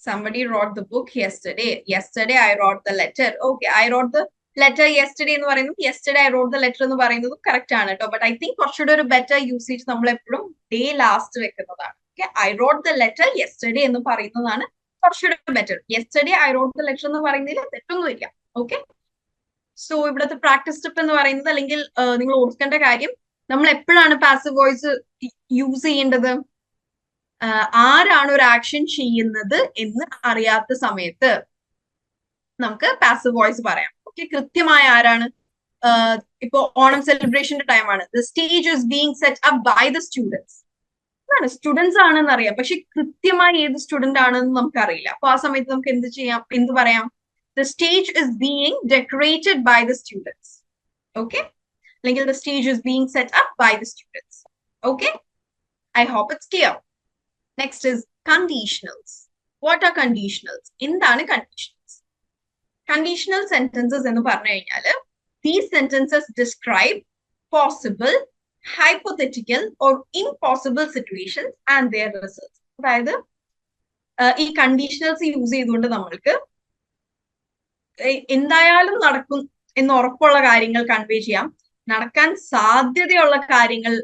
A: Somebody wrote the book yesterday. Yesterday I wrote the letter. Okay, I wrote the letter yesterday എന്ന് പറയുന്നത് yesterday I wrote the letter എന്ന് പറയുന്നത് കറക്റ്റ് ആണ് കേട്ടോ. ബട്ട് ഐ തിങ്ക് കുറച്ചുകൂടെ ഒരു better usage നമ്മൾ എപ്പോഴും ഡേ ലാസ്റ്റ് വെക്കുന്നതാണ്. Okay, I wrote the letter yesterday എന്ന് പറയുന്നതാണ് കുറച്ചുകൂടെ better. yesterday I wrote the letter എന്ന് പറയുന്നതിൽ തെറ്റൊന്നുമില്ല. ഓക്കെ, സോ ഇവിടുത്തെ പ്രാക്ടീസ് സ്റ്റെപ്പ് എന്ന് പറയുന്നത്, അല്ലെങ്കിൽ നിങ്ങൾ ഓർക്കേണ്ട കാര്യം, നമ്മൾ എപ്പോഴാണ് പാസീവ് വോയിസ് യൂസ് ചെയ്യേണ്ടത്? ആരാണ് ഒരു ആക്ഷൻ ചെയ്യുന്നത് എന്ന് അറിയാത്ത സമയത്ത് നമുക്ക് പാസീവ് വോയിസ് പറയാം. ഓക്കെ, കൃത്യമായ ആരാണ്? ഇപ്പോ ഓണം സെലിബ്രേഷന്റെ ടൈമാണ്. The stage is being set up by the students. ആണ്, സ്റ്റുഡൻസ് ആണെന്ന് അറിയാം, പക്ഷെ കൃത്യമായി ഏത് സ്റ്റുഡന്റ് ആണെന്ന് നമുക്കറിയില്ല. അപ്പൊ ആ സമയത്ത് നമുക്ക് എന്ത് പറയാം? The stage is being decorated by the students. Okay, അല്ലെങ്കിൽ the stage is being set up by the students. Okay, I hope it's clear. Next is conditionals. What are conditionals? എന്താണ് conditionals? Conditional sentences എന്ന് പറഞ്ഞു കഴിഞ്ഞാൽ these sentences describe possible, hypothetical or impossible situations and their results. അതായത് ഈ conditionals use ചെയ്തുകൊണ്ട് നമ്മൾക്ക് എന്തായാലും നടക്കും എന്ന് ഉറപ്പുള്ള കാര്യങ്ങൾ കൺവേ ചെയ്യാം, നടക്കാൻ സാധ്യതയുള്ള കാര്യങ്ങൾ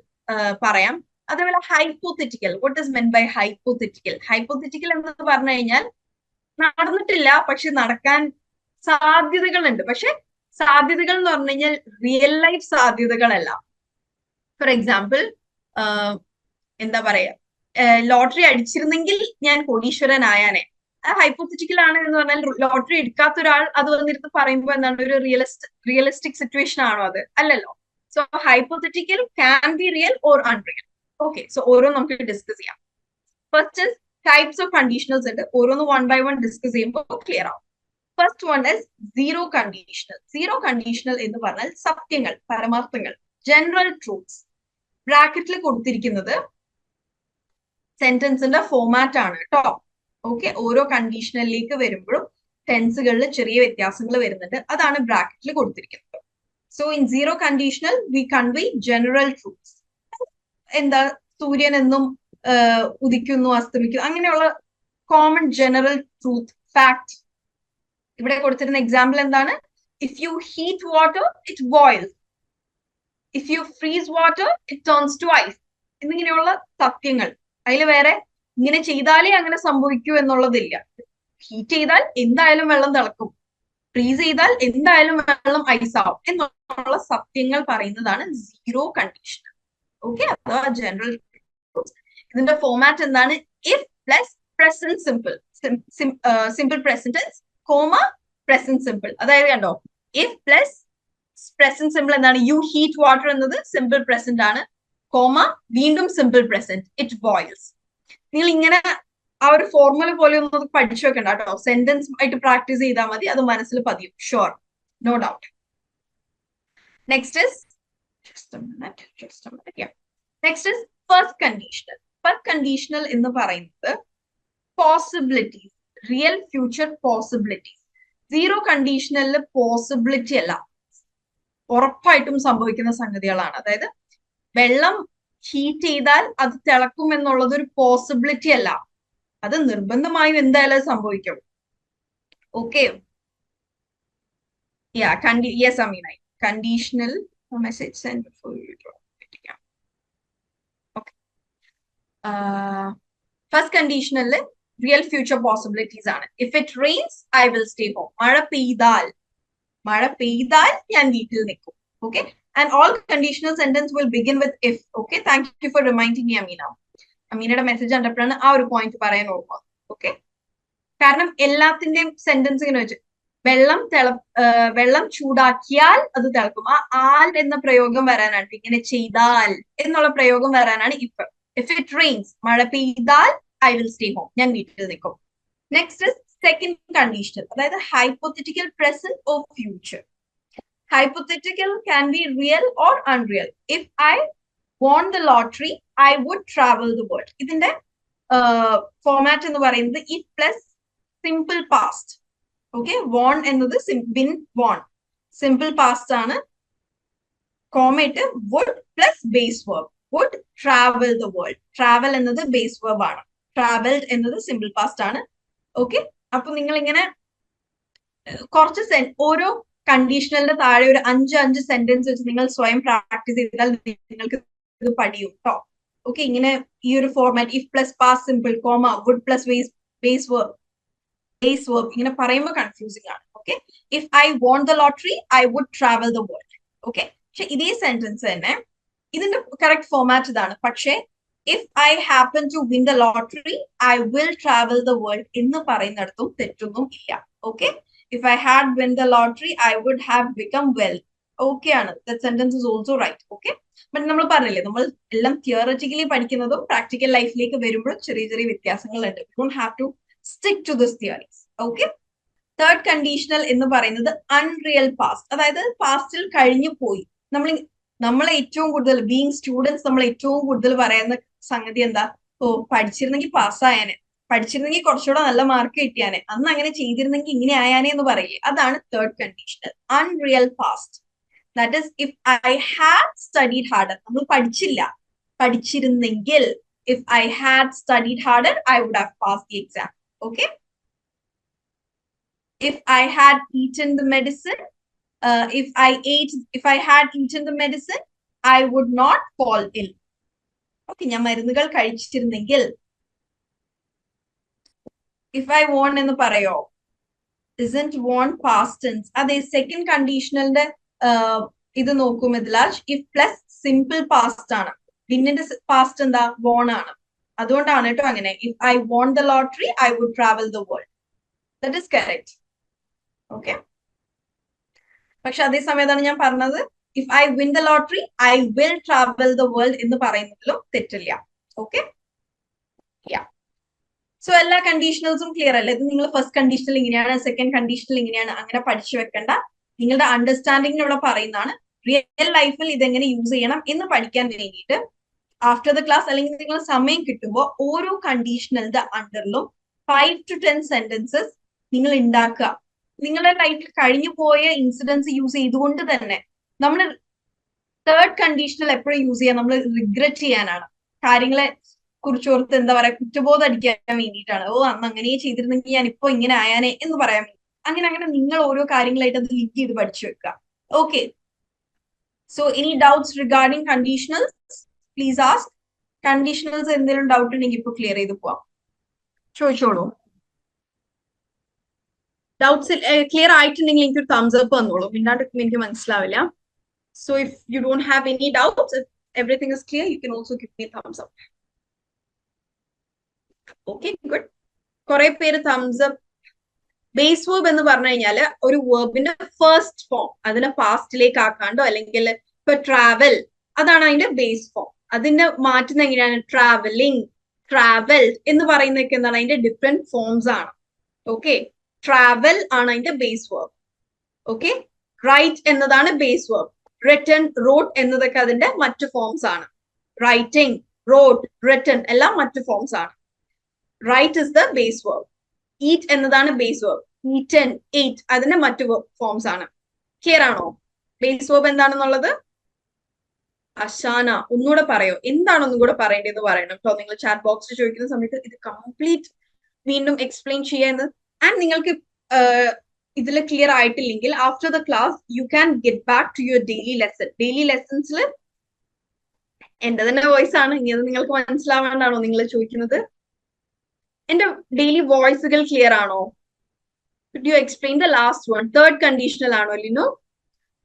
A: പറയാം. അതേപോലെ hypothetical. What is meant by hypothetical? Hypothetical എന്ന് പറഞ്ഞു കഴിഞ്ഞാൽ നടന്നിട്ടില്ല, പക്ഷെ നടക്കാൻ സാധ്യതകളുണ്ട്. പക്ഷെ സാധ്യതകൾ എന്ന് പറഞ്ഞു കഴിഞ്ഞാൽ റിയൽ ലൈഫ് സാധ്യതകളല്ല. ഫോർ എക്സാമ്പിൾ, എന്താ പറയാ, ലോട്ടറി അടിച്ചിരുന്നെങ്കിൽ ഞാൻ കോടീശ്വരനായാനെ. ഹൈപ്പോത്തറ്റിക്കൽ ആണ് എന്ന് പറഞ്ഞാൽ ലോട്ടറി എടുക്കാത്ത ഒരാൾ അത് വന്നിരുന്ന് പറയുമ്പോൾ എന്താണ്, ഒരു റിയലിസ്റ്റിക് സിറ്റുവേഷൻ ആണോ അത്? അല്ലല്ലോ. So hypothetical can be real or unreal. Okay, so ഓരോ നമുക്ക് ഡിസ്കസ് ചെയ്യാം. ഫസ്റ്റ് ടൈപ്സ് ഓഫ് കണ്ടീഷണൽസ് ഉണ്ട്. ഓരോന്ന് വൺ ബൈ വൺ ഡിസ്കസ് ചെയ്യുമ്പോൾ ക്ലിയർ ആവും. First one is zero conditional. Zero conditional എന്ന് പറഞ്ഞാൽ സത്യങ്ങൾ, പരമാർത്ഥങ്ങൾ, ജനറൽ ട്രൂത്ത്സ്. ബ്രാക്കറ്റിൽ കൊടുത്തിരിക്കുന്നത് സെന്റൻസിന്റെ ഫോമാറ്റ് ആണ് കേട്ടോ. ഓക്കെ, ഓരോ കണ്ടീഷണലിലേക്ക് വരുമ്പോഴും ടെൻസുകളിൽ ചെറിയ വ്യത്യാസങ്ങൾ വരുന്നുണ്ട്. അതാണ് ബ്രാക്കറ്റിൽ കൊടുത്തിരിക്കുന്നത്. So in zero conditional we convey general truths. എന്താ, സൂര്യൻ എന്നും ഉദിക്കുന്നു അസ്തമിക്കുന്നു, അങ്ങനെയുള്ള കോമൺ ജനറൽ ട്രൂത്ത്, ഫാക്ട്. ഇവിടെ കൊടുത്തിരുന്ന എക്സാമ്പിൾ എന്താണ്? If you heat water it boils, if you freeze water it turns to ice എന്നിങ്ങനെയുള്ള സത്യങ്ങൾ. അതിൽ വേറെ ഇങ്ങനെ ചെയ്താലേ അങ്ങനെ സംഭവിക്കൂ എന്നുള്ളതില്ല. ഹീറ്റ് ചെയ്താൽ എന്തായാലും വെള്ളം തിളക്കും, ഫ്രീസ് ചെയ്താൽ എന്തായാലും വെള്ളം ഐസ് ആവും എന്നുള്ള സത്യങ്ങൾ പറയുന്നതാണ് സീറോ കണ്ടീഷണൽ. ഓക്കെ, അഥവാ ജനറൽ ട്രൂത്ത്സ്. ഇതിന്റെ ഫോമാറ്റ് എന്താണ്? If plus present simple, simple present comma present simple. അതായത് കണ്ടോ, ഇഫ് പ്ലസ് പ്രസന്റ് സിമ്പിൾ എന്താണ്? യു ഹീറ്റ് വാട്ടർ എന്നത് സിമ്പിൾ പ്രസന്റ് ആണ്, കോമ വീണ്ടും സിമ്പിൾ പ്രസന്റ്, ഇറ്റ് ബോയിൽസ്. നിങ്ങൾ ഇങ്ങനെ ആ ഒരു ഫോർമുല പോലെ ഒന്നും പഠിച്ചു വെക്കണ്ട കേട്ടോ, സെന്റൻസ് ആയിട്ട് പ്രാക്ടീസ് ചെയ്താൽ മതി, അത് മനസ്സിൽ പതിയും, sure, no doubt. Next is next is first conditional. First conditional എന്ന് പറയുന്നത് possibilities, real future possibilities. Zero കണ്ടീഷണലിൽ പോസിബിലിറ്റി അല്ല, ഉറപ്പായിട്ടും സംഭവിക്കുന്ന സംഗതികളാണ്. അതായത് വെള്ളം ഹീറ്റ് ചെയ്താൽ അത് തിളക്കും എന്നുള്ളത് ഒരു പോസിബിലിറ്റി അല്ല, അത് നിർബന്ധമായും എന്തായാലും സംഭവിക്കും. Okay, yes Amina, conditional message send before you drop. Okay, first കണ്ടീഷണലിൽ റിയൽ ഫ്യൂച്ചർ പോസിബിലിറ്റീസ് ആണ്. If it rains I will stay home. മഴ പെയ്താൽ ഞാൻ വീട്ടിൽ നിൽക്കും. Okay, and all conditional sentence will begin with if. Okay, thank you for reminding me, Amina. അമീനയുടെ message കണ്ടപ്പോഴാണ് ആ ഒരു പോയിന്റ് പറയാൻ ഓർമ്മ. ഓക്കെ, കാരണം എല്ലാത്തിന്റെയും സെന്റൻസ് ഇങ്ങനെ വെച്ച് വെള്ളം ചൂടാക്കിയാൽ അത് തിളക്കും. ആ ആൽ എന്ന പ്രയോഗം വരാനാണ്, ഇങ്ങനെ ചെയ്താൽ എന്നുള്ള പ്രയോഗം വരാനാണ് ഇഫ്. ഇഫ് ഇറ്റ് റെയിൻസ്, മഴ പെയ്താൽ ഐ വിൽ സ്റ്റേ ഹോം, ഞാൻ വീട്ടിൽ നിൽക്കും. നെക്സ്റ്റ് സെക്കൻഡ് കണ്ടീഷണൽ, അതായത് hypothetical present or future. Hypothetical can be real or unreal. If I won the lottery, I would travel the world. ഇതിന്റെ format എന്ന് പറയുന്നത് if plus simple past. Okay, won എന്നത് been won, simple past ആണ്. കോമയിട്ട് would plus base verb, would travel the world. travel എന്നത് base verb ആണ്, traveled എന്നത് simple past ആണ്. Okay, അപ്പൊ നിങ്ങൾ ഇങ്ങനെ കുറച്ച് ഓരോ കണ്ടീഷണലിന്റെ താഴെ ഒരു 5 സെന്റൻസ് വെച്ച് നിങ്ങൾ സ്വയം പ്രാക്ടീസ് ചെയ്താൽ നിങ്ങൾക്ക് ഇത് പഠിയും കേട്ടോ. ഓക്കെ, ഇങ്ങനെ ഈ ഒരു format if plus past simple comma would plus base verb ഇങ്ങനെ പറയുമ്പോൾ കൺഫ്യൂസിംഗ് ആണ്. Okay, if I won the lottery I would travel the world. Okay, പക്ഷെ ഇതേ സെന്റൻസ് തന്നെ ഇതിന്റെ കറക്റ്റ് ഫോർമാറ്റ് ഇതാണ്. പക്ഷേ if I happen to win the lottery I will travel the world എന്ന് പറയുന്നിടത്തും തെറ്റൊന്നും ഇല്ല. Okay, if I had won the lottery, I would have become wealthy. Okay ആണ്, that sentence is also right. Okay, but നമ്മൾ പറഞ്ഞില്ലേ, നമ്മൾ എല്ലാം theoretically പഠിക്കുന്നതും പ്രാക്ടിക്കൽ ലൈഫിലേക്ക് വരുമ്പോഴും ചെറിയ ചെറിയ വ്യത്യാസങ്ങളുണ്ട്. You don't have to stick to this theories. Okay, third conditional എന്ന് പറയുന്നത് അൺറിയൽ പാസ്റ്റ്, അതായത് പാസ്റ്റിൽ കഴിഞ്ഞു പോയി. നമ്മളെ ഏറ്റവും കൂടുതൽ ബീങ് സ്റ്റുഡൻസ് നമ്മൾ ഏറ്റവും കൂടുതൽ പറയുന്ന സംഗതി എന്താ? പഠിച്ചിരുന്നെങ്കിൽ പാസ്സായാനെ, പഠിച്ചിരുന്നെങ്കിൽ കുറച്ചുകൂടെ നല്ല മാർക്ക് കിട്ടിയാനെ, അന്ന് അങ്ങനെ ചെയ്തിരുന്നെങ്കിൽ ഇങ്ങനെ ആയാനെ എന്ന് പറയില്ലേ, അതാണ് third conditional, unreal past. That is if I had studied harder, നമ്മൾ പഠിച്ചിരുന്നെങ്കിൽ if I had studied harder I would have passed the exam. Okay, if I had eaten the medicine, if I had eaten the medicine I would not fall ill. Okay, ഞാൻ മരുന്നുകൾ കഴിച്ചിരുന്നെങ്കിൽ. if I won എന്ന് പറയോ? isn't won past tense. അതെ, second കണ്ടീഷണലിന്റെ ഇത് നോക്കൂ Mithilaj, if plus simple past ആണ്, വിന്നിന്റെ past എന്താ? won ആണ്, അതുകൊണ്ടാണ് കേട്ടോ അങ്ങനെ. if I won the lottery I would travel the world. that is correct. Okay, പക്ഷെ അതേ സമയത്താണ് ഞാൻ പറഞ്ഞത് if I win the lottery I will travel the world എന്ന് പറയുന്നതിലും തെറ്റില്ല. ഓക്കെ, സോ എല്ലാ കണ്ടീഷണൽസും ക്ലിയർ അല്ലേ? ഇത് നിങ്ങൾ ഫസ്റ്റ് കണ്ടീഷണൽ ഇങ്ങനെയാണ്, സെക്കൻഡ് കണ്ടീഷണൽ ഇങ്ങനെയാണ്, അങ്ങനെ പഠിച്ചു വെക്കണ്ട. നിങ്ങളുടെ അണ്ടർസ്റ്റാൻഡിങ്ങിന് ഇവിടെ പറയുന്നതാണ്. റിയൽ ലൈഫിൽ ഇതെങ്ങനെ യൂസ് ചെയ്യണം എന്ന് പഠിക്കാൻ വേണ്ടിയിട്ട് ആഫ്റ്റർ ദ ക്ലാസ് അല്ലെങ്കിൽ നിങ്ങൾ സമയം കിട്ടുമ്പോൾ ഓരോ കണ്ടീഷണലിന്റെ അണ്ടറിലും 5 to 10 സെന്റൻസസ് നിങ്ങൾ ഉണ്ടാക്കുക. നിങ്ങളുടെ ലൈഫിൽ കഴിഞ്ഞു പോയ ഇൻസിഡൻസ് യൂസ് ചെയ്തുകൊണ്ട് തന്നെ നമ്മൾ തേർഡ് കണ്ടീഷണൽ എപ്പോഴും യൂസ് ചെയ്യാൻ, നമ്മൾ റിഗ്രറ്റ് ചെയ്യാനാണ്, കാര്യങ്ങളെ കുറിച്ചോർത്ത് എന്താ പറയാ, കുറ്റബോധം അടിക്കാൻ വേണ്ടിയിട്ടാണ്. അന്ന് അങ്ങനെ ചെയ്തിരുന്നെങ്കിൽ ഞാൻ ഇപ്പൊ ഇങ്ങനെ ആയാനെ എന്ന് പറയാൻ വേണ്ടി. അങ്ങനെ നിങ്ങൾ ഓരോ കാര്യങ്ങളായിട്ട് അത് ലിങ്ക് ചെയ്ത് പഠിച്ചു വെക്കുക. Okay, so any doubts regarding conditionals please ask. Conditionals എന്തെങ്കിലും ഡൗട്ട് ഉണ്ടെങ്കിൽ ഇപ്പൊ ക്ലിയർ ചെയ്ത് പോവാം, ചോദിച്ചോളൂ. ഡൗട്ട്സ് ക്ലിയർ ആയിട്ടുണ്ടെങ്കിൽ എനിക്കൊരു തംസ് അപ്പ് വന്നോളൂ, മിണ്ടാണ്ട് എനിക്ക് മനസ്സിലാവില്ല. So if you don't have any doubts, Everything is clear? You can also give me a thumbs up. Okay, good. കുറെ പേര് thumbs up. ബേസ് വേർബ് എന്ന് പറഞ്ഞു കഴിഞ്ഞാൽ ഒരു വേർബിന്റെ ഫസ്റ്റ് ഫോം അതിനെ പാസ്റ്റിലേക്ക് ആക്കാണ്ടോ അല്ലെങ്കിൽ ഇപ്പൊ ട്രാവൽ അതാണ് അതിന്റെ ബേസ് ഫോം. അതിന്റെ മാറ്റുന്ന എങ്ങനെയാണ്? ട്രാവലിംഗ്, ട്രാവൽഡ് എന്ന് പറയുന്നതൊക്കെ എന്താണ്? അതിന്റെ ഡിഫറെന്റ് ഫോംസ് ആണ്. ഓക്കെ, ട്രാവൽ ആണ് അതിന്റെ ബേസ് വേർബ്. ഓക്കെ, റൈറ്റ് എന്നതാണ് ബേസ് വേർബ്. റിട്ടൺ, റോട്ട് എന്നതൊക്കെ അതിന്റെ മറ്റു ഫോംസ് ആണ്. റൈറ്റിംഗ്, റോട്ട്, റിട്ടൺ എല്ലാം മറ്റു ഫോംസ് ആണ്. Write is the base verb. Eat എന്നതാണ് ബേസ് വേർബ്. ഈറ്റൻ, എയ്റ്റ് അതിന്റെ മറ്റു ഫോംസ് ആണ്. ക്ലിയർ ആണോ ബേസ് വേർബ് എന്താണെന്നുള്ളത്? അശാന ഒന്നുകൂടെ പറയോ? എന്താണ് ഒന്നും കൂടെ പറയേണ്ടതെന്ന് പറയണം കേട്ടോ. നിങ്ങൾ ചാറ്റ് ബോക്സിൽ ചോദിക്കുന്ന സമയത്ത് ഇത് കംപ്ലീറ്റ് വീണ്ടും എക്സ്പ്ലെയിൻ ചെയ്യാന്ന്. ആൻഡ് നിങ്ങൾക്ക് ഇതിൽ ക്ലിയർ ആയിട്ടില്ലെങ്കിൽ after the class you can get back to your daily lesson. Daily ലെസൺസിൽ എന്റെ തന്നെ വോയിസ് ആണ്. ഇനി അത് നിങ്ങൾക്ക് മനസ്സിലാവാണ്ടാണോ നിങ്ങൾ ചോദിക്കുന്നത്? എന്റെ ഡെയിലി വോയിസുകൾ ക്ലിയർ ആണോ? Could you explain the last one? Third conditional ആണോ ലിനോ?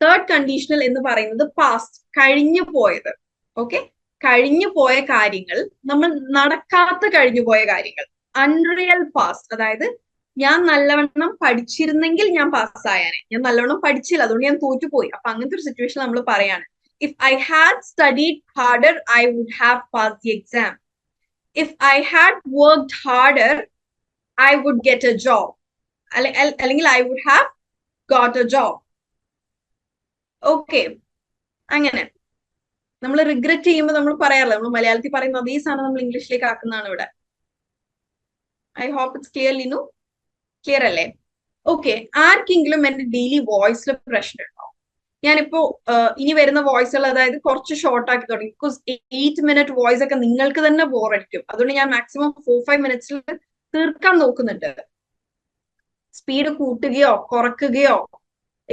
A: തേർഡ് കണ്ടീഷണൽ എന്ന് പറയുന്നത് പാസ്റ്റ്, കഴിഞ്ഞു പോയത്. ഓക്കെ, കഴിഞ്ഞു പോയ കാര്യങ്ങൾ, നമ്മൾ നടക്കാത്ത കഴിഞ്ഞു പോയ കാര്യങ്ങൾ. അൺറിയൽ പാസ്റ്റ്, അതായത് ഞാൻ നല്ലവണ്ണം പഠിച്ചിരുന്നെങ്കിൽ ഞാൻ പാസ്സായാനെ, ഞാൻ നല്ലവണ്ണം പഠിച്ചില്ല അതുകൊണ്ട് ഞാൻ തോറ്റുപോയി. അപ്പൊ അങ്ങനത്തെ ഒരു സിറ്റുവേഷൻ നമ്മൾ പറയാണ്. If I had studied harder I would have pass the exam. If I had worked harder I would get a job. അല്ലെങ്കിൽ I would have got a job. Okay, അങ്ങനെ നമ്മൾ റിഗ്രറ്റ് ചെയ്യുമ്പോൾ നമ്മൾ പറയാറില്ല, നമ്മൾ മലയാളത്തിൽ പറയുന്ന അതേ സാധനം നമ്മൾ ഇംഗ്ലീഷിലേക്ക് ആക്കുന്നതാണ് ഇവിടെ. I hope it's clear Linu. Clear അല്ലേ? ഓക്കെ, ആർക്കെങ്കിലും എന്റെ ഡെയിലി വോയിസിൽ പ്രശ്നം ഉണ്ടോ? ഞാനിപ്പോ ഇനി വരുന്ന വോയിസുകൾ അതായത് കുറച്ച് ഷോർട്ട് ആക്കി തുടങ്ങി. ബിക്കോസ് 8 മിനിറ്റ് വോയിസ് ഒക്കെ നിങ്ങൾക്ക് തന്നെ ബോറടിക്കും. അതുകൊണ്ട് ഞാൻ മാക്സിമം 4-5 മിനിറ്റ്സിൽ തീർക്കാൻ നോക്കുന്നുണ്ട്. സ്പീഡ് കൂട്ടുകയോ കുറയ്ക്കുകയോ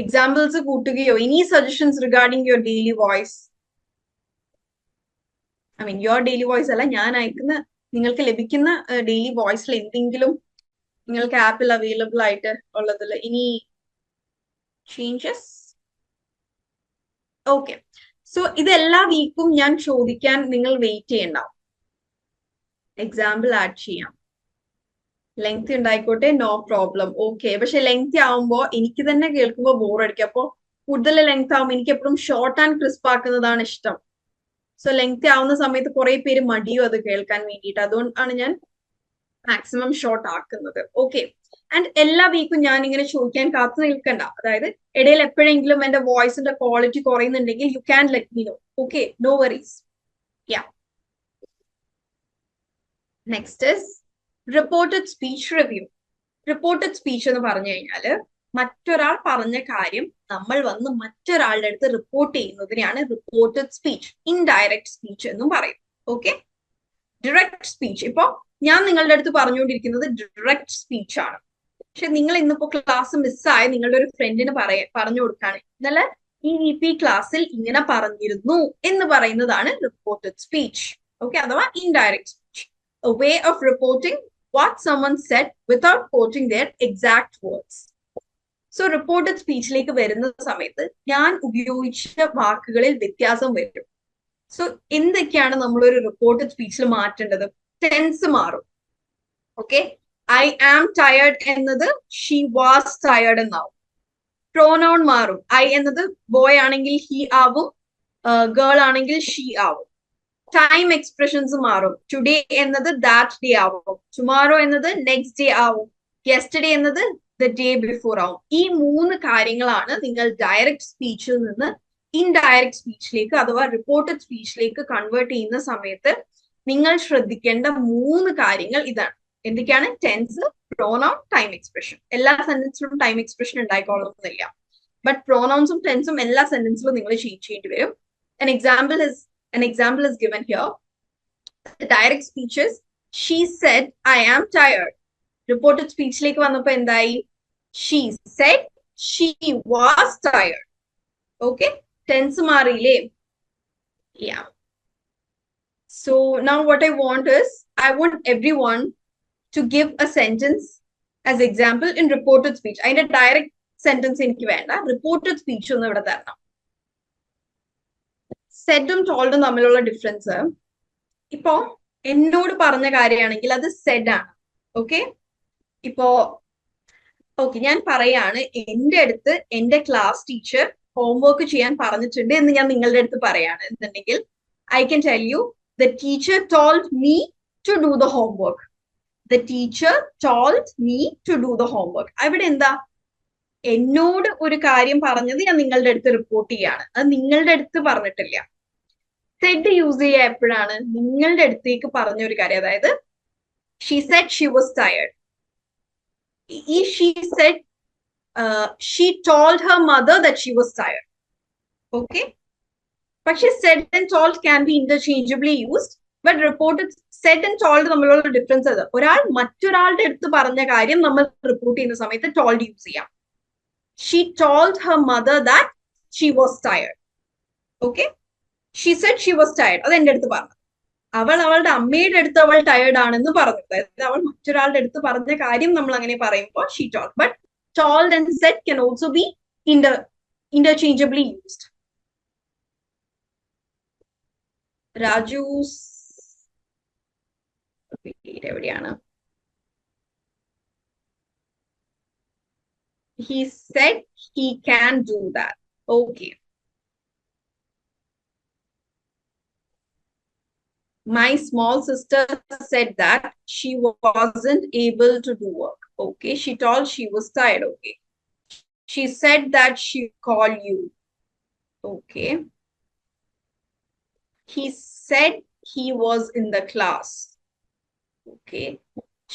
A: എക്സാമ്പിൾസ് കൂട്ടുകയോ, any suggestions regarding your daily voice? I mean your daily voice അല്ല, ഞാൻ അയക്കുന്ന നിങ്ങൾക്ക് ലഭിക്കുന്ന ഡെയിലി വോയിസിൽ എന്തെങ്കിലും നിങ്ങൾക്ക് ആപ്പിൽ അവൈലബിൾ ആയിട്ട് ഉള്ളതിൽ ഇനി ചേഞ്ചസ്? ഓക്കെ, സോ ഇത് എല്ലാ വീക്കും ഞാൻ ചോദിക്കാൻ നിങ്ങൾ വെയിറ്റ് ചെയ്യണ്ടാവും. എക്സാമ്പിൾ ആഡ് ചെയ്യാം. ലെങ്ത് ഉണ്ടായിക്കോട്ടെ, നോ പ്രോബ്ലം. ഓക്കെ, പക്ഷെ ലെങ്ത് ആവുമ്പോ എനിക്ക് തന്നെ കേൾക്കുമ്പോൾ ബോറടിക്കും. അപ്പൊ കൂടുതൽ ലെങ്ത് ആവുമ്പോൾ എനിക്ക് എപ്പോഴും ഷോർട്ട് ആൻഡ് ക്രിസ്പ് ആക്കുന്നതാണ് ഇഷ്ടം. സോ ലെങ്ത് ആവുന്ന സമയത്ത് കുറെ പേര് മടിയും അത് കേൾക്കാൻ വേണ്ടിയിട്ട്. അതുകൊണ്ടാണ് ഞാൻ മാക്സിമം ഷോർട്ട് ആക്കുന്നത്. ഓക്കെ, ആൻഡ് എല്ലാ വീക്കും ഞാൻ ഇങ്ങനെ ചോദിക്കാൻ കാത്തു നിൽക്കണ്ട. അതായത് ഇടയിൽ എപ്പോഴെങ്കിലും എന്റെ വോയിസിന്റെ ക്വാളിറ്റി കുറയുന്നുണ്ടെങ്കിൽ you can let me know. Okay, no worries. Yeah, next is reported speech review. Reported speech എന്ന് പറഞ്ഞു കഴിഞ്ഞാല് മറ്റൊരാൾ പറഞ്ഞ കാര്യം നമ്മൾ വന്ന് മറ്റൊരാളുടെ അടുത്ത് റിപ്പോർട്ട് ചെയ്യുന്നതിനെയാണ് റിപ്പോർട്ടഡ് സ്പീച്ച്. ഇൻഡയറക്റ്റ് സ്പീച്ച് എന്നും പറയും. ഓക്കെ, ഡിറക്റ്റ് സ്പീച്ച് ഇപ്പൊ ഞാൻ നിങ്ങളുടെ അടുത്ത് പറഞ്ഞുകൊണ്ടിരിക്കുന്നത് ഡിറക്റ്റ് സ്പീച്ച് ആണ്. പക്ഷെ നിങ്ങൾ ഇന്നിപ്പോ ക്ലാസ് മിസ്സായ നിങ്ങളുടെ ഒരു ഫ്രണ്ടിന് പറഞ്ഞു കൊടുക്കാണ്, ഇന്നലെ ഈ EP ക്ലാസ്സിൽ ഇങ്ങനെ പറഞ്ഞിരുന്നു എന്ന് പറയുന്നതാണ് റിപ്പോർട്ടഡ് സ്പീച്ച്. ഓക്കെ, അഥവാ indirect speech. A way of reporting what someone said without quoting their exact words. So reported സ്പീച്ചിലേക്ക് വരുന്ന സമയത്ത് ഞാൻ ഉപയോഗിച്ച വാക്കുകളിൽ വ്യത്യാസം വരും. സോ എന്തൊക്കെയാണ് നമ്മളൊരു റിപ്പോർട്ടഡ് സ്പീച്ചിൽ മാറ്റേണ്ടത്? ടെൻസ് മാറും. ഓക്കെ, ഐ ആം ടയർഡ് എന്നത് ഷീ വാസ് ടയർഡ് എന്നാവും. പ്രോനൗൺ മാറും. ഐ എന്നത് ബോയ് ആണെങ്കിൽ ഹി ആവും, ഗേൾ ആണെങ്കിൽ ഷീ ആവും. ടൈം എക്സ്പ്രഷൻസ് മാറും. ടുഡേ എന്നത് ദാറ്റ് ഡേ ആവും, ടുമാറോ എന്നത് നെക്സ്റ്റ് ഡേ ആവും, യെസ്റ്റർഡേ എന്നത് ദ ഡേ ബിഫോർ ആവും. ഈ 3 കാര്യങ്ങളാണ് നിങ്ങൾ ഡയറക്റ്റ് സ്പീച്ചിൽ നിന്ന് ഇൻഡയറക്റ്റ് സ്പീച്ചിലേക്ക് അഥവാ റിപ്പോർട്ടഡ് സ്പീച്ചിലേക്ക് കൺവേർട്ട് ചെയ്യുന്ന സമയത്ത് നിങ്ങൾ ശ്രദ്ധിക്കേണ്ട 3 കാര്യങ്ങൾ ഇതാണ്. എന്തൊക്കെയാണ്? Tense, pronoun, time expression. എല്ലാ സെന്റൻസിലും ടൈം എക്സ്പ്രഷൻ ഉണ്ടായിക്കോളണമെന്നില്ല, ബട്ട് പ്രോനൗൺസും ടെൻസും എല്ലാ സെന്റൻസിലും നിങ്ങൾ ചേഞ്ച് ചെയ്യേണ്ടി വരും. An example is given here. The direct speech is, she said, I am tired. Reported speech like vannappo endai? She said she was tired. Okay, tense marile. Yeah. So now what I want is, I want everyone to give a sentence as example in reported speech. Ainte direct sentence eniki venda, reported speech onnu ivada tharanam. സെഡും ടോൾഡും തമ്മിലുള്ള difference, ഇപ്പോ എന്നോട് പറഞ്ഞ കാര്യമാണെങ്കിൽ അത് Z ആണ്. Okay, ഇപ്പോ okay ഞാൻ പറയാണ്, എന്റെ അടുത്ത് എന്റെ ക്ലാസ് ടീച്ചർ ഹോംവർക്ക് ചെയ്യാൻ പറഞ്ഞിട്ടുണ്ട് എന്ന് ഞാൻ നിങ്ങളുടെ അടുത്ത് പറയാണ് എന്നുണ്ടെങ്കിൽ, I can tell you the teacher told me to do the homework. The teacher told me to do the homework. അവിടെ എന്താ, എന്നോട് ഒരു കാര്യം പറഞ്ഞത് ഞാൻ നിങ്ങളുടെ അടുത്ത് റിപ്പോർട്ട് ചെയ്യാണ്, അത് നിങ്ങളുടെ അടുത്ത് പറഞ്ഞിട്ടില്ല. സെഡ് യൂസ് ചെയ്യുക എപ്പോഴാണ്, നിങ്ങളുടെ അടുത്തേക്ക് പറഞ്ഞ ഒരു കാര്യം, അതായത് she said she was tired. ഈ she said she told her mother that she was tired. Okay, പക്ഷെ said and told can be interchangeably used, but reported said and told തമ്മിലുള്ള ഡിഫറൻസ് അത്, ഒരാൾ മറ്റൊരാളുടെ അടുത്ത് പറഞ്ഞ കാര്യം നമ്മൾ റിപ്പോർട്ട് ചെയ്യുന്ന സമയത്ത് told യൂസ് ചെയ്യാം. She told her mother that she was tired. Okay, she said she was tired, അത് എന്റെ അടുത്ത് പറഞ്ഞു. അവൾ അവളുടെ അമ്മയുടെ അടുത്ത് അവൾ ടയേർഡ് ആണെന്ന് പറഞ്ഞു, അതായത് അവൾ മറ്റൊരാളുടെ അടുത്ത് പറഞ്ഞ കാര്യം നമ്മൾ അങ്ങനെ പറയുമ്പോൾ she told. But told and said can also be interchangeably used. Raju's എവിടെയാണ്, he said he can do that. Okay, my small sister said that she wasn't able to do work. Okay, she told she was tired. Okay, she said that she called you. Okay, he said he was in the class. Okay,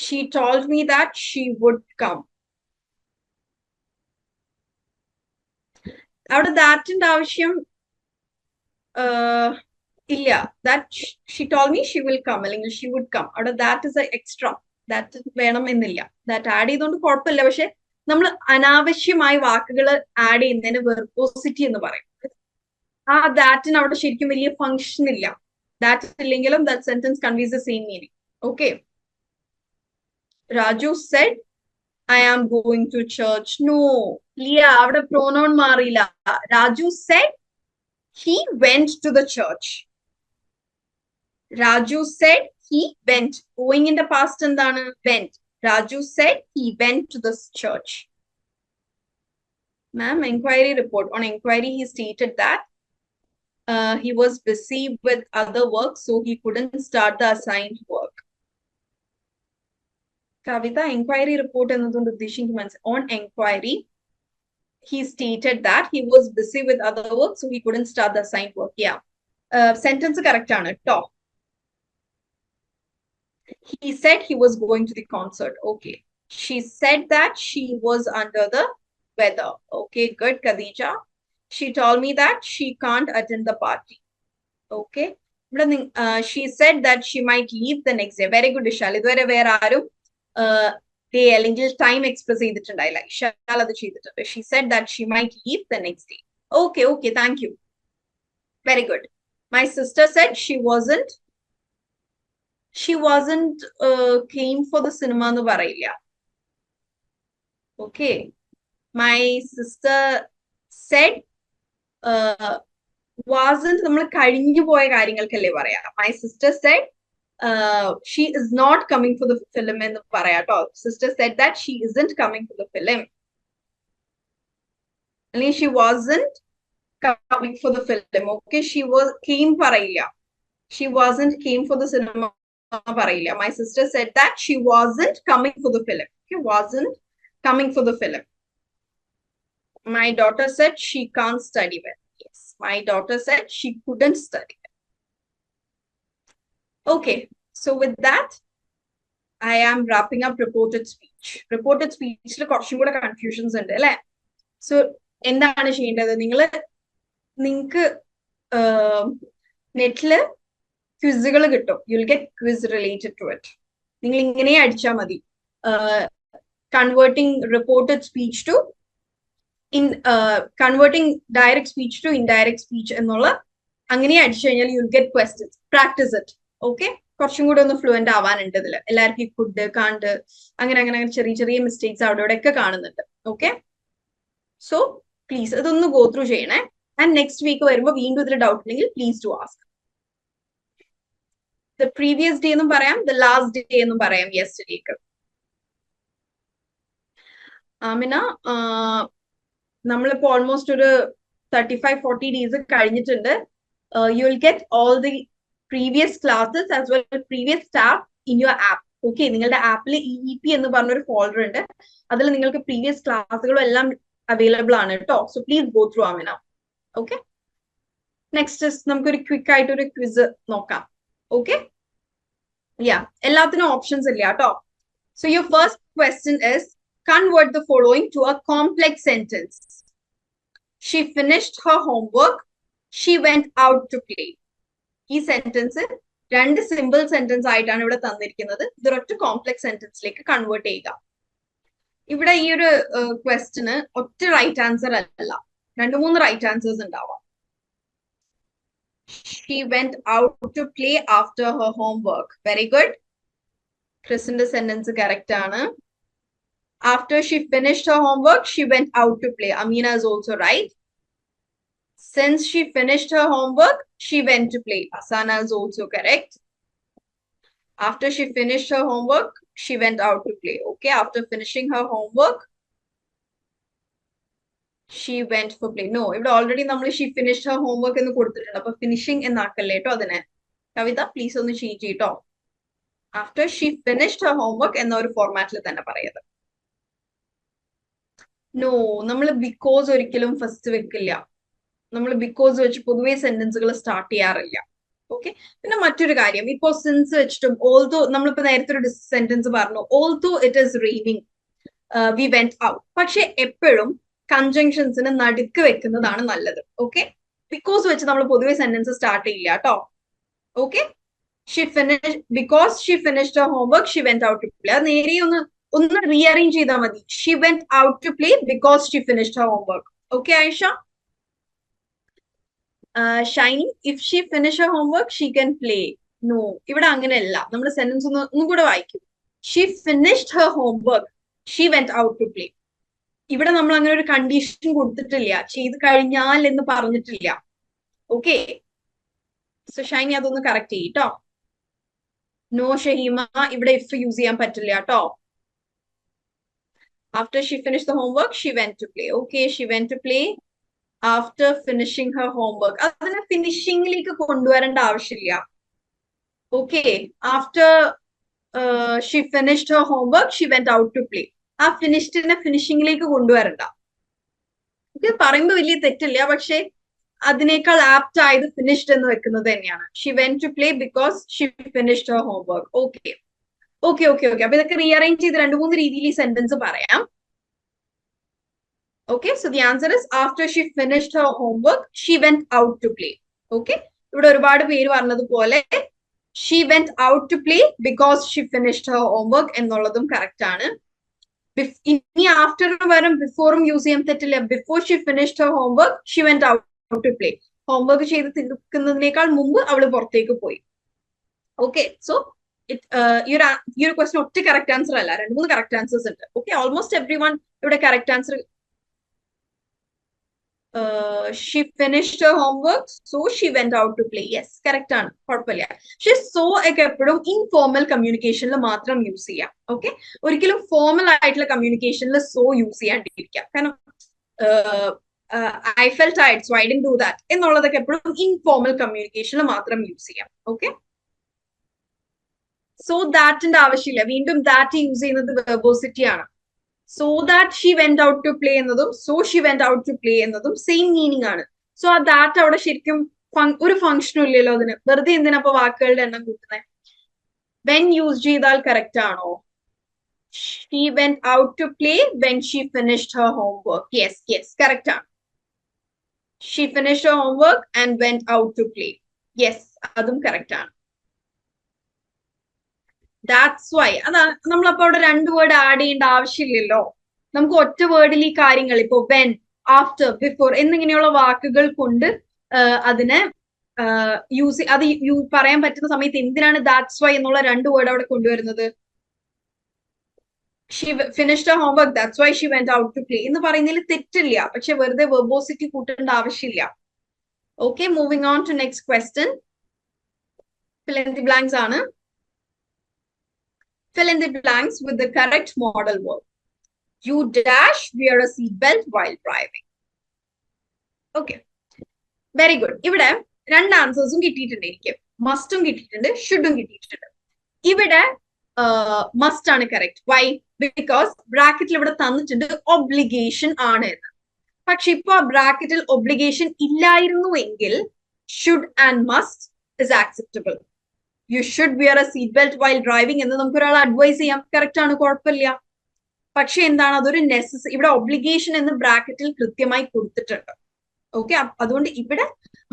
A: she told me that she would come. അവിടെ ദാറ്റിന്റെ ആവശ്യം ഇല്ല. That she told me she will come അല്ലെങ്കിൽ she would come, അവിടെ that is extra, that വേണം എന്നില്ല. That add ചെയ്തുകൊണ്ട് കുഴപ്പമില്ല, പക്ഷെ നമ്മൾ അനാവശ്യമായി വാക്കുകൾ ആഡ് ചെയ്യുന്നതിന് വെർബോസിറ്റി എന്ന് പറയും. ആ ദാറ്റിന് അവിടെ ശരിക്കും വലിയ ഫങ്ഷൻ ഇല്ല. ദാറ്റ് ഇല്ലെങ്കിലും that sentence conveys the same meaning. Okay, Raju said I am going to church. No, Leah, avada pronoun marila. Raju said he went to the church. Raju said he went. Going in the past endana went. Raju said he went to the church. Ma'am, inquiry report. On inquiry, he stated that he was busy with other work, so he couldn't start the assigned work. Kavita, inquiry report എന്നതുകൊണ്ട് ഉദ്ദേശിക്കുന്നത് മനസ്സിലായി. On inquiry, he stated that he was busy with other work, so he couldn't start the assigned work. Yeah, sentence correct ആണ് ട്ടോ. He said he was going to the concert. Okay, she said that she was under the weather. Okay, good, Khadija. She told me that she can't attend the party. Okay, she said that she might leave the next day. Very good, Ishal. ഇതുവരെ വേറെ ആരും day അല്ലെങ്കിൽ time express ചെയ്തിട്ടുണ്ടായില്ല. ഇഷാൽ അത് ചെയ്തിട്ടുണ്ട്. She said that she might leave the next day. Okay okay, thank you, very good. My sister said she wasn't came for the cinema എന്ന് പറയില്ല. Okay, my sister said wasn't നമ്മൾ കഴിഞ്ഞു പോയ കാര്യങ്ങൾക്കല്ലേ പറയാ. My sister said she is not coming for the film എന്ന് പറയാട്ടോ. Sister said that she isn't coming for the film. അല്ലെങ്കിൽ she wasn't coming for the film. Okay, came പറയില്ല. She wasn't came for the cinema പറയില്ല. My sister said that she wasn't coming for the film. Okay, wasn't coming for the film. My daughter said she can't study well. Yes, my daughter said she couldn't study. Okay, so with that, I am wrapping up reported speech. Reported speech le korchum kuda confusions undu alle. So endana cheyendathu, നിങ്ങൾക്ക് നെറ്റിൽ ക്വിസുകൾ കിട്ടും. You'll get quiz related to it. നിങ്ങൾ ഇങ്ങനെ അടിച്ചാൽ മതി, converting reported speech to converting direct speech to indirect speech എന്നുള്ള അങ്ങനെ അടിച്ചു കഴിഞ്ഞാൽ you'll get questions. Practice it. Okay, കുറച്ചും കൂടെ ഒന്ന് ഫ്ലുവന്റ് ആവാനുണ്ട് ഇതിൽ. എല്ലാവർക്കും കുഡ് കാണ്ട് അങ്ങനെ അങ്ങനെ ചെറിയ ചെറിയ മിസ്റ്റേക്സ് അവിടെ ഇവിടെ ഒക്കെ കാണുന്നുണ്ട്. ഓക്കെ, സോ പ്ലീസ് ഇതൊന്ന് ഗോ ത്രൂ ചെയ്യണേ. ആൻഡ് നെക്സ്റ്റ് വീക്ക് വരുമ്പോൾ വീണ്ടും ഇതിൽ ഡൗട്ട് ഉണ്ടെങ്കിൽ please to ask. The previous day എന്നും പറയാം, ദ ലാസ്റ്റ് ഡേ എന്നും പറയാം യെസ്റ്റർഡേക്ക്. ആമിന, നമ്മളിപ്പോ ഓൾമോസ്റ്റ് ഒരു 35-40 ഡേയ്സ് കഴിഞ്ഞിട്ടുണ്ട്. You will get all the previous classes as well previous staff in your app. Okay, നിങ്ങളുടെ ആപ്പിൽ EEP എന്ന് പറഞ്ഞൊരു ഫോൾഡർ ഉണ്ട്. അതിൽ നിങ്ങൾക്ക് പ്രീവിയസ് ക്ലാസ്സുകളും എല്ലാം അവൈലബിൾ ആണ് കേട്ടോ. So please go through Amina. Okay, next നമുക്കൊരു ക്വിക്ക് ആയിട്ട് ഒരു ക്വിസ് നോക്കാം. ഓക്കെ, യാ, എല്ലാത്തിനും ഓപ്ഷൻസ് ഇല്ല കേട്ടോ. So your first question is convert the following to a complex sentence. She finished her homework. She went out to play. ഈ sentence രണ്ട് simple sentence ആയിട്ടാണ് ഇവിടെ തന്നിരിക്കുന്നത്. ഇതൊരൊറ്റ കോംപ്ലക്സ് സെന്റൻസിലേക്ക് കൺവേർട്ട് ചെയ്യുക. ഇവിടെ ഈ ഒരു ക്വസ്റ്റിന് ഒറ്റ റൈറ്റ് ആൻസർ അല്ല, 2-3 റൈറ്റ് ആൻസേഴ്സ് ഉണ്ടാവാം. She went out to play after her homework. Very good. ക്രിസിന്റെ സെന്റൻസ് കറക്റ്റ് ആണ്. After she finished her homework, she went out to play. Amina is also right. Since she finished her homework, she went to play. Asana is also correct. After she finished her homework, she went out to play. Okay, after finishing her homework, she went for play. No, if already she finished her homework in the finishing in the Kavita, please on the change it off. After she finished her homework in the format. No, നമ്മൾ because ഒരിക്കലും first വെക്കില്ല. നമ്മൾ because വെച്ച് പൊതുവെ സെന്റൻസുകൾ start ചെയ്യാറില്ല. Okay, പിന്നെ മറ്റൊരു കാര്യം, ഇപ്പോ സിൻസ് വെച്ചിട്ടും ഓൾദോ, നമ്മളിപ്പോ നേരത്തെ ഒരു സെന്റൻസ് പറഞ്ഞു, although it is raining we went out. പക്ഷെ എപ്പോഴും കൺജങ്ഷൻസിന് നടുക്ക് വെക്കുന്നതാണ് നല്ലത്. ഓക്കെ, ബിക്കോസ് വെച്ച് നമ്മൾ പൊതുവെ സെന്റൻസ് സ്റ്റാർട്ട് ചെയ്യില്ല കേട്ടോ. Okay, because she finished her homework, she went out to play. അത് നേരെ ഒന്ന് റീഅറേഞ്ച് ചെയ്താൽ മതി. She went out to play because she finished her homework. Okay Aisha? Shiny, if she finish her homework she can play. No, ഇവിടെ അങ്ങനെയല്ല. നമ്മുടെ sentence ഒന്നും കൂടെ വായിക്കും. She finished her homework, she went out to play. ഇവിടെ നമ്മൾ അങ്ങനെ ഒരു കണ്ടീഷൻ കൊടുത്തിട്ടില്ല, ചെയ്ത് കഴിഞ്ഞാൽ എന്ന് പറഞ്ഞിട്ടില്ല. ഓക്കെ, സോ ഷൈനി അതൊന്ന് കറക്റ്റ് ചെയ്യട്ടോ. നോ ഷഹീമ, ഇവിടെ ഇഫ് യൂസ് ചെയ്യാൻ പറ്റില്ല കേട്ടോ. After she finished the homework, she went to play. Okay, she went to play after finishing her homework. അതിനെ ഫിനിഷിംഗിലേക്ക് കൊണ്ടുവരേണ്ട ആവശ്യമില്ല. Okay, after she finished her homework, she went out to play. ആ ഫിനിഷ്ഡിനെ ഫിനിഷിംഗിലേക്ക് കൊണ്ടുവരണ്ട. Okay, പറയുമ്പോൾ വലിയ തെറ്റില്ല, പക്ഷെ അതിനേക്കാൾ ആപ്റ്റ് ആയത് ഫിനിഷ്ഡ് എന്ന് വെക്കുന്നത് തന്നെയാണ്. She went to play because she finished her homework. Okay. Okay okay okay, അപ്പൊ ഇതൊക്കെ റീഅറേഞ്ച് ചെയ്ത് 2-3 രീതിയിൽ ഈ സെന്റൻസ് പറയാം. Okay, so the answer is after she finished her homework she went out to play. Okay, ഇവിടെ ഒരുപാട് പേര് പറഞ്ഞതുപോലെ she went out to play because she finished her homework എന്നുള്ളതും കറക്റ്റ് ആണ്. ഇനി ആഫ്റ്ററിന് പകരം ബിഫോറും യൂസ് ചെയ്യാൻ തെറ്റില്ല. Before she finished her homework she went out to play. Homework ചെയ്ത് തീർക്കുന്നതിനേക്കാൾ മുമ്പ് അവള് പുറത്തേക്ക് പോയി. ഓക്കെ, സോ ഈ ഒരു ക്വസ്റ്റൻ ഒറ്റ കറക്റ്റ് ആൻസർ അല്ല, 2-3 കറക്റ്റ് ആൻസേഴ്സ് ഉണ്ട്. ഓക്കെ, ഓൾമോസ്റ്റ് എവ്രി വൺ ഇവിടെ correct answer. She finished her homework so she went out to play. Yes, correct ആണ്, കുഴപ്പമില്ല. പക്ഷെ സോ ഒക്കെ എപ്പോഴും ഇൻഫോർമൽ കമ്മ്യൂണിക്കേഷനിൽ മാത്രം യൂസ് ചെയ്യാം. ഓക്കെ, ഒരിക്കലും ഫോർമൽ ആയിട്ടുള്ള കമ്മ്യൂണിക്കേഷനിൽ സോ യൂസ് ചെയ്യാണ്ടിരിക്കാം. കാരണം I felt tired so I didn't do that എന്നുള്ളതൊക്കെ എപ്പോഴും ഇൻഫോർമൽ കമ്മ്യൂണിക്കേഷനിൽ മാത്രം യൂസ് ചെയ്യാം. ഓക്കെ, സോ ദാറ്റിന്റെ ആവശ്യമില്ല. വീണ്ടും ദാറ്റ് യൂസ് ചെയ്യുന്നത് വെർബോസിറ്റി ആണ്. So that she went out to play എന്നതും so she went out to play എന്നതും സെയിം മീനിങ് ആണ്. സോ ആ ദാറ്റ് അവിടെ ശരിക്കും ഒരു ഫംഗ്ഷനും ഇല്ലല്ലോ അതിന്. വെറുതെ എന്തിനാ അപ്പൊ വാക്കുകളുടെ എണ്ണം കൂട്ടുന്നത്? വെൻ യൂസ് ചെയ്താൽ കറക്റ്റ് ആണോ? She went out to play when she finished her homework. Yes yes, correct ആണ്. She finished her homework and went out to play. Yes, അതും കറക്റ്റ് ആണ്. That's why. അതാ നമ്മളപ്പോ അവിടെ 2 വേർഡ് ആഡ് ചെയ്യേണ്ട ആവശ്യമില്ലല്ലോ. നമുക്ക് ഒറ്റ വേർഡിൽ ഈ കാര്യങ്ങൾ, ഇപ്പോ വെൻ, ആഫ്റ്റർ, ബിഫോർ എന്നിങ്ങനെയുള്ള വാക്കുകൾ കൊണ്ട് അതിനെ പറയാൻ പറ്റുന്ന സമയത്ത് എന്തിനാണ് ദാറ്റ്സ് വൈ എന്നുള്ള 2 വേർഡ് അവിടെ കൊണ്ടുവരുന്നത്? She finished her homework that's why she went out to play എന്ന് പറയുന്നതിൽ തെറ്റില്ല. പക്ഷെ വെറുതെ വെർബോസിറ്റി കൂട്ടേണ്ട ആവശ്യമില്ല. Okay, moving on to next question. Fill in the blanks, Anna. Fill in the blanks with the correct modal verb. You dash wear a seatbelt while driving. Okay, very good. ഇവിടെ രണ്ട് ആൻസേഴ്സും കിട്ടിയിട്ടുണ്ട് എനിക്ക്. മസ്റ്റും കിട്ടിയിട്ടുണ്ട്, ഷുഡും കിട്ടിയിട്ടുണ്ട്. ഇവിടെ മസ്റ്റ് ആണ് correct. Y? Because ബ്രാക്കറ്റിൽ ഇവിടെ തന്നിട്ടുണ്ട് ഒബ്ലിഗേഷൻ ആണ് എന്ന്. പക്ഷെ ഇപ്പൊ ആ ബ്രാക്കറ്റിൽ ഒബ്ലിഗേഷൻ ഇല്ലായിരുന്നുവെങ്കിൽ should and must is acceptable. You should wear a seat belt while driving എന്ന് നമുക്ക് ഒരാൾ അഡ്വൈസ് ചെയ്യാം, കറക്റ്റ് ആണ്, കുഴപ്പമില്ല. പക്ഷെ എന്താണ്, അതൊരു ഇവിടെ ഒബ്ലിഗേഷൻ എന്ന് ബ്രാക്കറ്റിൽ കൃത്യമായി കൊടുത്തിട്ടുണ്ട്. ഓക്കെ, അതുകൊണ്ട് ഇവിടെ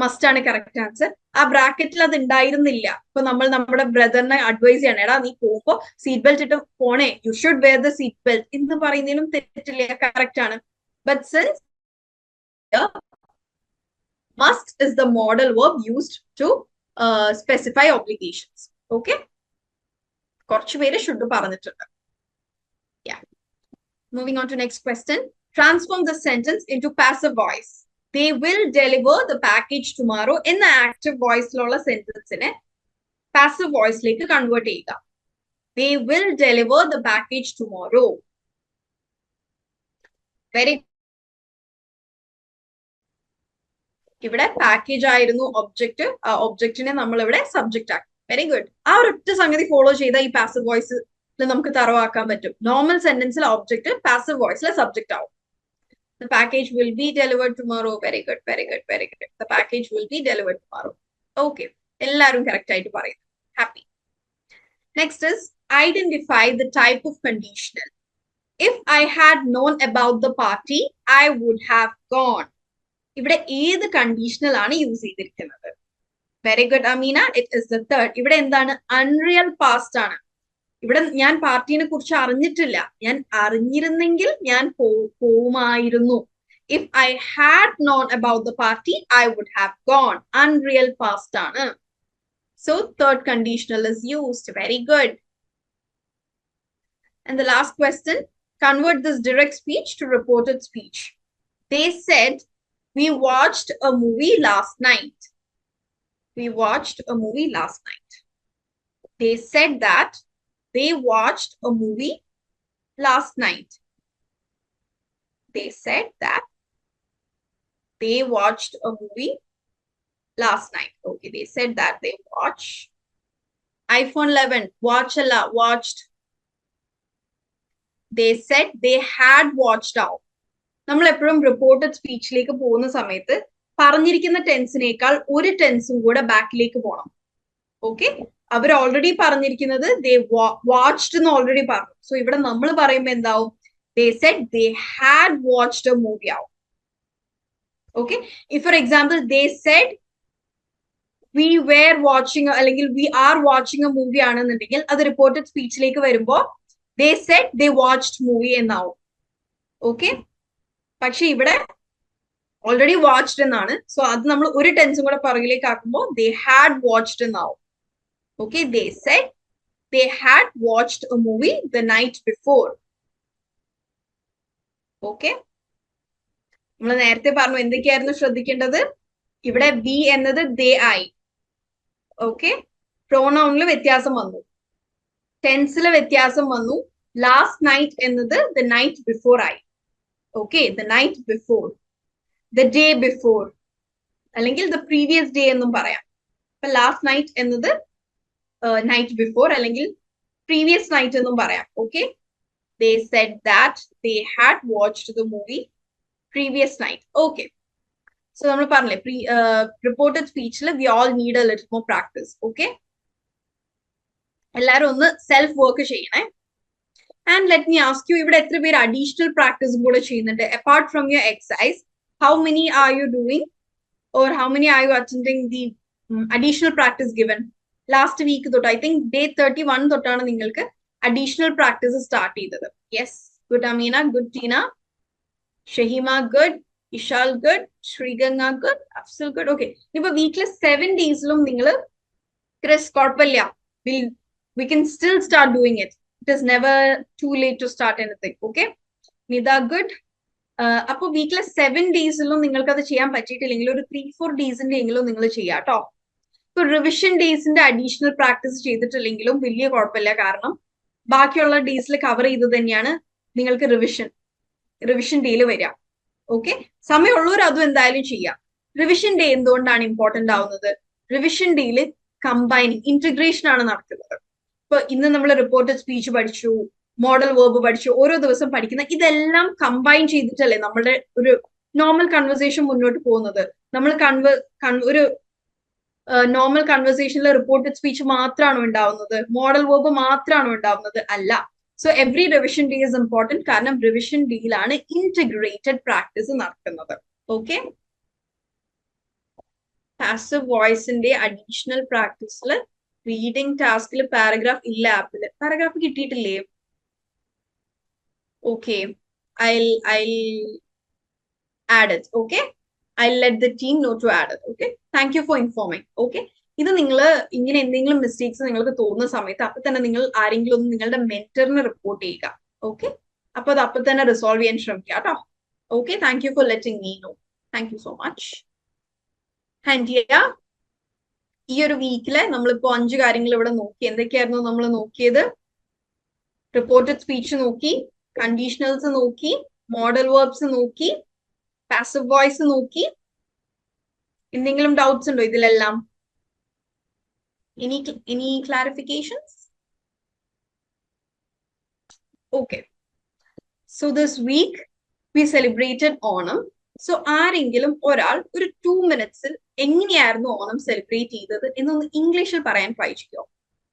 A: മസ്റ്റ് ആണ് കറക്റ്റ് ആൻസർ. ആ ബ്രാക്കറ്റിൽ അത് ഉണ്ടായിരുന്നില്ല. ഇപ്പൊ നമ്മൾ നമ്മുടെ ബ്രദറിനെ അഡ്വൈസ് ചെയ്യണം, എടാ നീ പോകുമ്പോ സീറ്റ് ബെൽറ്റ് ഇട്ട് പോണേ, you should wear the seat belt എന്ന് പറയുന്നതിലും തെറ്റില്ല, കറക്റ്റ് ആണ്. But since must is the modal verb used to specify obligations. Okay, കുറച്ചു പേര് ഷുഡ് പറഞ്ഞിട്ടുണ്ട്. Yeah, moving on to next question. Transform the sentence into passive voice. They will deliver the package tomorrow എന്ന active വോയിസിലുള്ള സെന്റൻസിനെ passive വോയിസിലേക്ക് convert ചെയ്യുക. They will deliver the package tomorrow. Very ഇവിടെ package ആയിരുന്നു object, ആ ഒബ്ജക്റ്റിനെ നമ്മൾ ഇവിടെ subject ആക്കി. Very good. ആ ഒരൊറ്റ സംഗതി ഫോളോ ചെയ്താൽ ഈ പാസീവ് വോയിസിൽ നമുക്ക് തറവാക്കാൻ പറ്റും. നോർമൽ സെന്റൻസിലെ ഒബ്ജക്റ്റ് പാസീവ് വോയിസിലെ സബ്ജക്റ്റ് ആവും. The package will be delivered tomorrow. Very good, very good, very good. The package will be delivered tomorrow. Okay, എല്ലാവരും കറക്റ്റ് ആയിട്ട് പറയുന്നു. Happy. Next is identify the type of conditional. If I had known about the party, I would have gone. ഇവിടെ ഏത് conditional ആണ് use ചെയ്തിരിക്കുന്നത്? Very good Ameena, it is the third. ഇവിടെ എന്താണ്? Unreal past ആണ്. ഇവിടെ ഞാൻ പാർട്ടിനെ കുറിച്ച് അറിഞ്ഞിട്ടില്ല, ഞാൻ അറിഞ്ഞിരുന്നെങ്കിൽ ഞാൻ പോവുമായിരുന്നു. If I had known about the party I would have gone. Unreal past ആണ്. So third conditional is used. Very good. And the last question, convert this direct speech to reported speech. They said, we watched a movie last night. We watched a movie last night. They said that they watched a movie last night. They said that they watched a movie last night. Okay, they said that they watched. iPhone 11, watch a lot, watched. They said they had watched out. നമ്മൾ എപ്പോഴും reported സ്പീച്ചിലേക്ക് പോകുന്ന സമയത്ത് പറഞ്ഞിരിക്കുന്ന ടെൻസിനേക്കാൾ ഒരു ടെൻസും കൂടെ ബാക്കിലേക്ക് പോകണം. Okay, അവർ ഓൾറെഡി പറഞ്ഞിരിക്കുന്നത് ദേ വാച്ച്ഡ് എന്ന് ഓൾറെഡി പറഞ്ഞു. സോ ഇവിടെ നമ്മൾ പറയുമ്പോൾ എന്താവും? They said they had watched a movie ആവും. Okay, if for example they said we were watching അല്ലെങ്കിൽ we are watching a movie ആണെന്നുണ്ടെങ്കിൽ അത് റിപ്പോർട്ടഡ് സ്പീച്ചിലേക്ക് വരുമ്പോൾ they said they watched movie എന്നാവും. ഓക്കെ, പക്ഷെ ഇവിടെ ഓൾറെഡി വാച്ച്ഡ് എന്നാണ്. സോ അത് നമ്മൾ ഒരു ടെൻസും കൂടെ പുറകിലേക്ക് ആക്കുമ്പോൾ ദേ ഹാഡ് വാച്ച്ഡ് എന്നാവും. Okay, they said they had watched a movie the night before. Okay, നമ്മൾ നേരത്തെ പറഞ്ഞു എന്തൊക്കെയായിരുന്നു ശ്രദ്ധിക്കേണ്ടത്. ഇവിടെ ബി എന്നത് ദേ ആയി. ഓക്കെ, പ്രോനൗണിൽ വ്യത്യാസം വന്നു, ടെൻസിൽ വ്യത്യാസം വന്നു. ലാസ്റ്റ് നൈറ്റ് എന്നത് ദ നൈറ്റ് ബിഫോർ ആയി. Okay, the night before, the day before, അല്ലെങ്കിൽ the previous day എന്നും പറയാം. ഇപ്പൊ ലാസ്റ്റ് നൈറ്റ് എന്നത് നൈറ്റ് ബിഫോർ അല്ലെങ്കിൽ previous night എന്നും പറയാം. Okay, they said that they had watched the movie previous night. Okay, so നമ്മൾ പറഞ്ഞില്ലേ reported speech we all need a little more practice. Okay, എല്ലാവരും ഒന്ന് സെൽഫ് വർക്ക് ചെയ്യണേ. And let me ask you, ഇവിടെ എത്ര പേര് additional practice കൂടെ ചെയ്യുന്നുണ്ട്? Apart from your exercise, how many are you doing or how many are you attending the additional practice given? Last week തൊട്ട്, I think day 31 തൊട്ടാണ് നിങ്ങൾക്ക് additional practice start ചെയ്തത്. Yes, good Amina, good Tina, Shahima good, Ishal good, Shriganga good, Afsal good. Okay, ഇപ്പൊ വീക്കിലെ 7 daysലും നിങ്ങൾ Chris കുഴപ്പമില്ല, we can still start doing it. It is never too late to start anything. Okay, Nida good, അപ്പൊ വീക്കിലെ 7 ഡേയ്സിലും നിങ്ങൾക്ക് അത് ചെയ്യാൻ പറ്റിയിട്ടില്ലെങ്കിൽ ഒരു 3-4 ഡേയ്സിന്റെ എങ്കിലും നിങ്ങൾ ചെയ്യാം കേട്ടോ. ഇപ്പൊ റിവിഷൻ ഡേയ്സിന്റെ അഡീഷണൽ പ്രാക്ടീസ് ചെയ്തിട്ടില്ലെങ്കിലും വലിയ കുഴപ്പമില്ല. കാരണം ബാക്കിയുള്ള ഡേയ്സിൽ കവർ ചെയ്ത് തന്നെയാണ് നിങ്ങൾക്ക് റിവിഷൻ ഡേയിൽ വരിക. ഓക്കെ, സമയമുള്ളവർ അതും എന്തായാലും ചെയ്യാം. റിവിഷൻ ഡേ എന്തുകൊണ്ടാണ് ഇമ്പോർട്ടന്റ് ആവുന്നത്? റിവിഷൻ ഡേയിൽ കമ്പൈനിങ് ഇന്റഗ്രേഷൻ ആണ് നടക്കുന്നത്. ഇപ്പൊ ഇന്ന് നമ്മൾ റിപ്പോർട്ടഡ് സ്പീച്ച് പഠിച്ചു, മോഡൽ വേർബ് പഠിച്ചു, ഓരോ ദിവസം പഠിക്കുന്ന ഇതെല്ലാം കമ്പൈൻ ചെയ്തിട്ടല്ലേ നമ്മുടെ ഒരു നോർമൽ കൺവെർസേഷൻ മുന്നോട്ട് പോകുന്നത്. നമ്മൾ ഒരു നോർമൽ കൺവെർസേഷനിൽ റിപ്പോർട്ടഡ് സ്പീച്ച് മാത്രമാണോ ഉണ്ടാവുന്നത്? മോഡൽ വേർബ് മാത്രമാണോ ഉണ്ടാവുന്നത്? അല്ല. So every revision day is important. കാരണം റിവിഷൻ ഡേയിലാണ് ഇന്റഗ്രേറ്റഡ് പ്രാക്ടീസ് നടക്കുന്നത്. ഓക്കെ, പാസീവ് വോയിസിന്റെ അഡീഷണൽ പ്രാക്ടീസിൽ റീഡിംഗ് ടാസ്കിൽ പാരഗ്രാഫ് ഇല്ല. ആപ്പില് പാരഗ്രാഫ് കിട്ടിയിട്ടില്ലേ? Okay, I'll add it. Okay, I'll let the team know to add it. Okay, thank you for informing. Okay, ഇത് നിങ്ങൾ ഇങ്ങനെ എന്തെങ്കിലും മിസ്റ്റേക്സ് നിങ്ങൾക്ക് തോന്നുന്ന സമയത്ത് അപ്പൊ തന്നെ നിങ്ങൾ ആരെങ്കിലും ഒന്ന് നിങ്ങളുടെ മെന്ററിന് റിപ്പോർട്ട് ചെയ്യുക. ഓക്കെ, അപ്പൊ അത് അപ്പൊ തന്നെ റിസോൾവ് ചെയ്യാൻ ശ്രമിക്കുക കേട്ടോ. Okay, thank you for letting me know. Thank you so much. ഹാൻഡിയ, ഈ ഒരു വീക്കില് നമ്മളിപ്പോ 5 കാര്യങ്ങൾ ഇവിടെ നോക്കി. എന്തൊക്കെയായിരുന്നു നമ്മൾ നോക്കിയത്? റിപ്പോർട്ടഡ് സ്പീച്ച് നോക്കി, കണ്ടീഷണൽസ് നോക്കി, മോഡൽ വേർബ്സ് നോക്കി, പാസീവ് വോയിസ് നോക്കി. എന്തെങ്കിലും ഡൗട്ട്സ് ഉണ്ടോ ഇതിലെല്ലാം? Any clarifications? Okay, so this week we celebrated Onam. So ആരെങ്കിലും ഒരാൾ ഒരു 2 minutes എങ്ങനെയായിരുന്നു ഓണം സെലിബ്രേറ്റ് ചെയ്തത് എന്നൊന്ന് ഇംഗ്ലീഷിൽ പറയാൻ ട്രൈ ചെയ്യോ?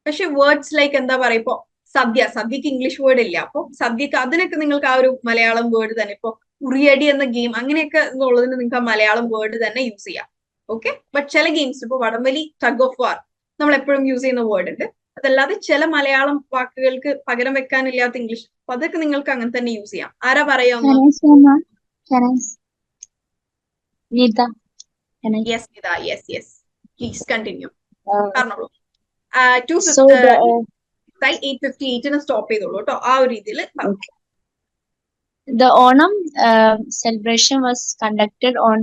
A: പക്ഷെ വേർഡ്സ് ലൈക്ക് എന്താ പറയാ, ഇപ്പൊ സദ്യക്ക് ഇംഗ്ലീഷ് വേർഡ് ഇല്ല. അപ്പൊ സദ്യക്ക് അതിനൊക്കെ നിങ്ങൾക്ക് ആ ഒരു മലയാളം വേർഡ് തന്നെ, ഇപ്പൊ ഉറിയടി എന്ന ഗെയിം അങ്ങനെയൊക്കെ ഉള്ളതിന് നിങ്ങൾക്ക് ആ മലയാളം വേർഡ് തന്നെ യൂസ് ചെയ്യാം. ഓക്കെ, ബട്ട് ചില ഗെയിംസ് ഇപ്പൊ വടംവലി, ടഗ് ഓഫ് വാർ നമ്മൾ എപ്പോഴും യൂസ് ചെയ്യുന്ന വേർഡ് ഉണ്ട്. അതല്ലാതെ ചില മലയാളം വാക്കുകൾക്ക് പകരം വെക്കാനില്ലാത്ത ഇംഗ്ലീഷ്, അപ്പൊ അതൊക്കെ നിങ്ങൾക്ക് അങ്ങനെ തന്നെ യൂസ് ചെയ്യാം. ആരാ പറയാവുന്ന? Yes, Nida. Yes. Please continue. പറഞ്ഞോളൂ. 8:58 സ്റ്റോപ്പ് ചെയ്തോളൂ കേട്ടോ. ആ ഒരു രീതിയിൽ.
B: The Onam celebration was conducted on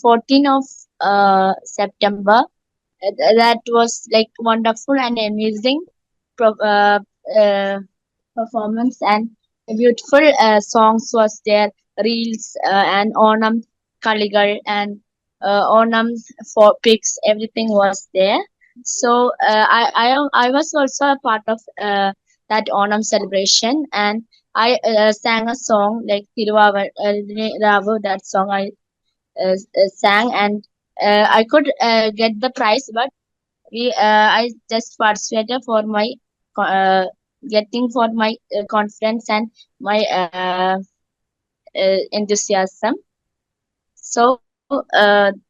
B: 14th of September. That was like wonderful and amazing performance, and beautiful songs was there, reels and Onam Kaligal and Onam for pics, everything was there. So I was also a part of that Onam celebration, and I sang a song like Ravu, that song I sang, and I could get the prize, but I just participated for my getting for my confidence and my enthusiasm. So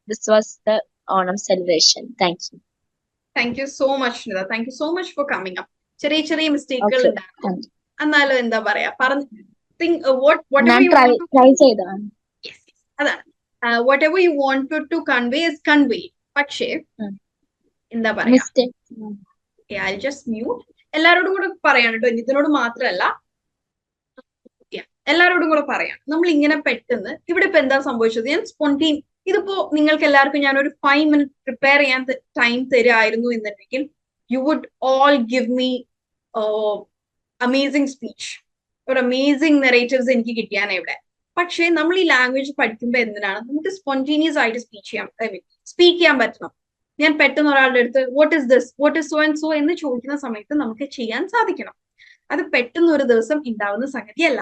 B: this was the Onam celebration. Thank you.
A: Thank you so much, Nida. Thank you so much for coming up. ചെറിയ മിസ്റ്റേക്കുകൾ ഉണ്ടാകും. എന്നാലും എന്താ പറയാ, അതാണ് whatever you wanted to convey is conveyed. പക്ഷേ എന്താ പറയാ, I'll just mute. എല്ലാരോടും കൂടെ പറയാൻ കേട്ടോ, ഇതിനോട് മാത്രമല്ല എല്ലാരോടും കൂടെ പറയാം. നമ്മൾ ഇങ്ങനെ പെട്ടെന്ന് ഇവിടെ ഇപ്പൊ എന്താ സംഭവിച്ചത്, ഞാൻ സ്പോണ്ടീൻ ഇതിപ്പോ നിങ്ങൾക്ക് എല്ലാവർക്കും ഞാൻ ഒരു 5 minutes പ്രിപ്പയർ ചെയ്യാൻ ടൈം തരുമായിരുന്നു എന്നുണ്ടെങ്കിൽ you would all give me amazing speech, ഒരു അമേസിങ് നെറേറ്റീവ്സ് എനിക്ക് കിട്ടിയാണ് ഇവിടെ. പക്ഷേ നമ്മൾ ഈ ലാംഗ്വേജ് പഠിക്കുമ്പോൾ എന്തിനാണ് നമുക്ക് സ്പോണ്ടേനിയസ് ആയിട്ട് സ്പീക്ക് ചെയ്യാൻ പറ്റണം. ഞാൻ പെട്ടെന്ന് ഒരാളുടെ അടുത്ത് what is this, what is so and so എന്ന് ചോദിക്കുന്ന സമയത്ത് നമുക്ക് ചെയ്യാൻ സാധിക്കണം. അത് പെട്ടെന്ന് ഒരു ദിവസം ഉണ്ടാവുന്ന സംഗതിയല്ല.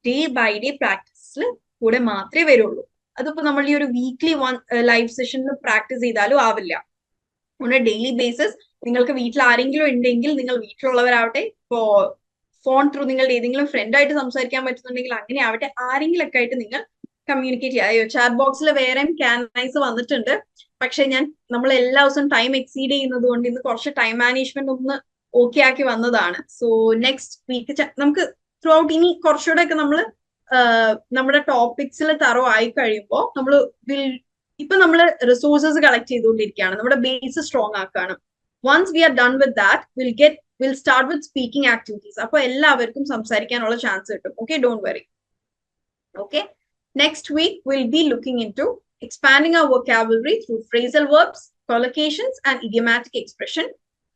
A: ഡേ ബൈ ഡേ പ്രാക്ടീസിൽ കൂടെ മാത്രമേ വരുള്ളൂ. അതിപ്പോ നമ്മൾ ഈ ഒരു വീക്ക്ലി ലൈവ് സെഷനിൽ പ്രാക്ടീസ് ചെയ്താലും ആവില്ല. ഓൺ എ ഡെയിലി ബേസിസ് നിങ്ങൾക്ക് വീട്ടിൽ ആരെങ്കിലും ഉണ്ടെങ്കിൽ, നിങ്ങൾ വീട്ടിലുള്ളവരാവട്ടെ, ഇപ്പോ ഫോൺ ത്രൂ നിങ്ങളുടെ ഏതെങ്കിലും ഫ്രണ്ടായിട്ട് സംസാരിക്കാൻ പറ്റുന്നുണ്ടെങ്കിൽ അങ്ങനെ ആവട്ടെ, ആരെങ്കിലും ഒക്കെ ആയിട്ട് നിങ്ങൾ കമ്മ്യൂണിക്കേറ്റ് ചെയ്യുക. ചാറ്റ് ബോക്സിൽ വേറെയും ക്യാനൈസ് വന്നിട്ടുണ്ട്. പക്ഷെ നമ്മൾ എല്ലാ ദിവസവും ടൈം എക്സീഡ് ചെയ്യുന്നത് കൊണ്ട് ഇന്ന് കുറച്ച് ടൈം മാനേജ്മെന്റ് ഒന്ന് ഓക്കെ ആക്കി വന്നതാണ്. സോ നെക്സ്റ്റ് വീക്ക് നമുക്ക് ത്രൂ ഔട്ട് ഇനി കുറച്ചുകൂടെ ഒക്കെ നമ്മൾ നമ്മുടെ ടോപ്പിക്സിൽ തറോ ആയി കഴിയുമ്പോൾ നമ്മൾ ഇപ്പൊ നമ്മൾ റിസോഴ്സസ് കളക്ട് ചെയ്തുകൊണ്ടിരിക്കുകയാണ്, നമ്മുടെ ബേസ് സ്ട്രോങ് ആക്കുകയാണ്. Once we are done with that will start with speaking activities. അപ്പൊ എല്ലാവർക്കും സംസാരിക്കാനുള്ള ചാൻസ് കിട്ടും. Okay, don't worry. Okay. Next week, we'll be looking into expanding our vocabulary through phrasal verbs, collocations, and idiomatic expression.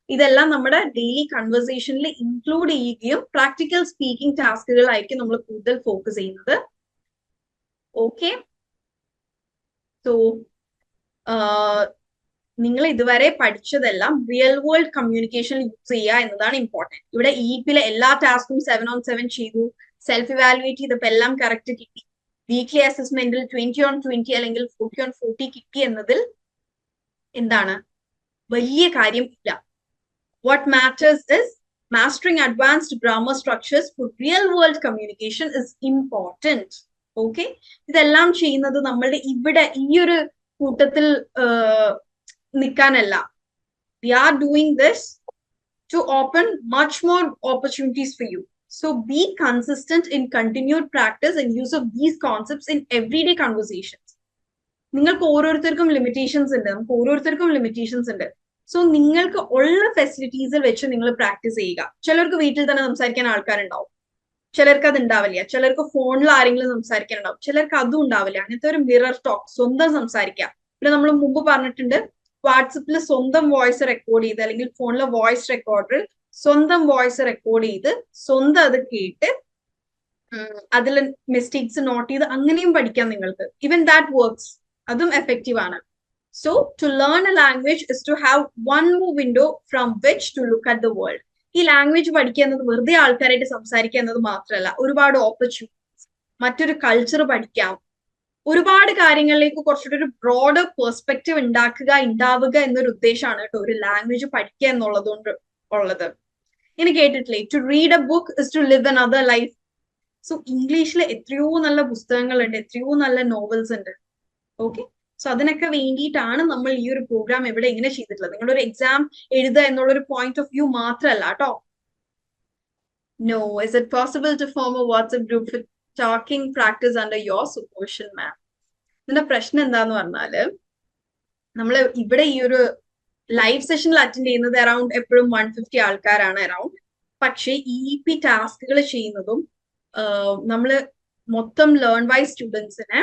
A: ഇതെല്ലാം നമ്മുടെ daily കൺവെർസേഷനിൽ include ചെയ്യുകയും practical speaking ടാസ്കുകളായിരിക്കും നമ്മൾ കൂടുതൽ focus ചെയ്യുന്നത്. ഓക്കെ, സോ നിങ്ങൾ ഇതുവരെ പഠിച്ചതെല്ലാം റിയൽ വേൾഡ് കമ്മ്യൂണിക്കേഷൻ യൂസ് ചെയ്യുക എന്നതാണ് ഇമ്പോർട്ടൻറ്റ്. ഇവിടെ ഇപിയിലെ എല്ലാ ടാസ്കും 7 on 7 ചെയ്തു, സെൽഫ് ഇവാലുവേറ്റ് ചെയ്തപ്പോൾ എല്ലാം കറക്റ്റ് കിട്ടി. വീക്ക്ലി അസസ്മെന്റിൽ 20 on 20 അല്ലെങ്കിൽ 40 on 40 കിട്ടി എന്നതിൽ എന്താണ് വലിയ കാര്യം ഇല്ല. What matters is mastering advanced grammar structures for real world communication is important. Okay, ഇതെല്ലാം ചെയ്യുന്നത് നമ്മളുടെ ഇവിടെ ഈ ഒരു കൂട്ടത്തിൽ നിൽക്കാനല്ല. We are doing this to open much more opportunities for you. So be consistent in continued practice and use of these concepts in everyday conversations. നിങ്ങൾക്ക് ഓരോരുത്തർക്കും limitations ഉണ്ട്, നമുക്ക് ഓരോരുത്തർക്കും ലിമിറ്റേഷൻസ് ഉണ്ട്. സോ നിങ്ങൾക്ക് ഉള്ള ഫെസിലിറ്റീസിൽ വെച്ച് നിങ്ങൾ പ്രാക്ടീസ് ചെയ്യുക. ചിലർക്ക് വീട്ടിൽ തന്നെ സംസാരിക്കാൻ ആൾക്കാരുണ്ടാവും, ചിലർക്ക് അത് ഉണ്ടാവില്ല. ചിലർക്ക് ഫോണിൽ ആരെങ്കിലും സംസാരിക്കാനുണ്ടാവും, ചിലർക്ക് അതും ഉണ്ടാവില്ല. അങ്ങനത്തെ ഒരു മിറർ ടോക്ക്, സ്വന്തം സംസാരിക്കുക. പിന്നെ നമ്മൾ മുമ്പ് പറഞ്ഞിട്ടുണ്ട്, വാട്സപ്പിൽ സ്വന്തം വോയിസ് റെക്കോർഡ് ചെയ്ത് അല്ലെങ്കിൽ ഫോണിലെ വോയിസ് റെക്കോർഡറിൽ സ്വന്തം വോയിസ് റെക്കോർഡ് ചെയ്ത് സ്വന്തം അത് കേട്ട് അതിൽ മിസ്റ്റേക്സ് നോട്ട് ചെയ്ത് അങ്ങനെയും പഠിക്കാം നിങ്ങൾക്ക്. ഈവൻ ദാറ്റ് വർക്ക്സ്, അതും എഫക്റ്റീവ് ആണ്. So to learn a language is to have one more window from which to look at the world. ഈ ലാംഗ്വേജ് പഠിക്കുക എന്നത് വെറുതെ ആൾക്കാരായിട്ട് സംസാരിക്കുക എന്നത് മാത്രമല്ല, ഒരുപാട് ഓപ്പർച്യൂണിറ്റീസ്, മറ്റൊരു കൾച്ചർ പഠിക്കാം, ഒരുപാട് കാര്യങ്ങളിലേക്ക് കുറച്ചുകൂടി ഒരു ബ്രോഡർ പെർസ്പെക്റ്റീവ് ഉണ്ടാവുക എന്നൊരു ഉദ്ദേശമാണ് കേട്ടോ ഒരു ലാംഗ്വേജ് പഠിക്കുക എന്നുള്ളതുകൊണ്ട് ഉള്ളത്. ഇനി കേട്ടിട്ടില്ലേ, to read a book is to live another life. So ഇംഗ്ലീഷിൽ എത്രയോ നല്ല പുസ്തകങ്ങളുണ്ട്, എത്രയോ നല്ല നോവൽസ് ഉണ്ട്. ഓക്കെ, സോ അതിനൊക്കെ വേണ്ടിയിട്ടാണ് നമ്മൾ ഈ ഒരു പ്രോഗ്രാം ഇവിടെ ഇങ്ങനെ ചെയ്തിട്ടുള്ളത്. നിങ്ങളൊരു എക്സാം എഴുതുക എന്നുള്ളൊരു പോയിന്റ് ഓഫ് വ്യൂ മാത്രമല്ല കേട്ടോ. No, is it possible to form a WhatsApp group with talking practice under your supervision ma'am? ഇതിന്റെ പ്രശ്നം എന്താന്ന് പറഞ്ഞാല്, നമ്മൾ ഇവിടെ ഈ ഒരു ലൈവ് സെഷനിൽ അറ്റൻഡ് ചെയ്യുന്നത് അറൌണ്ട് എപ്പോഴും 150 ആൾക്കാരാണ് അറൌണ്ട്. പക്ഷേ EP ടാസ്കുകൾ ചെയ്യുന്നതും നമ്മള് മൊത്തം ലേൺ ബൈ സ്റ്റുഡൻസിനെ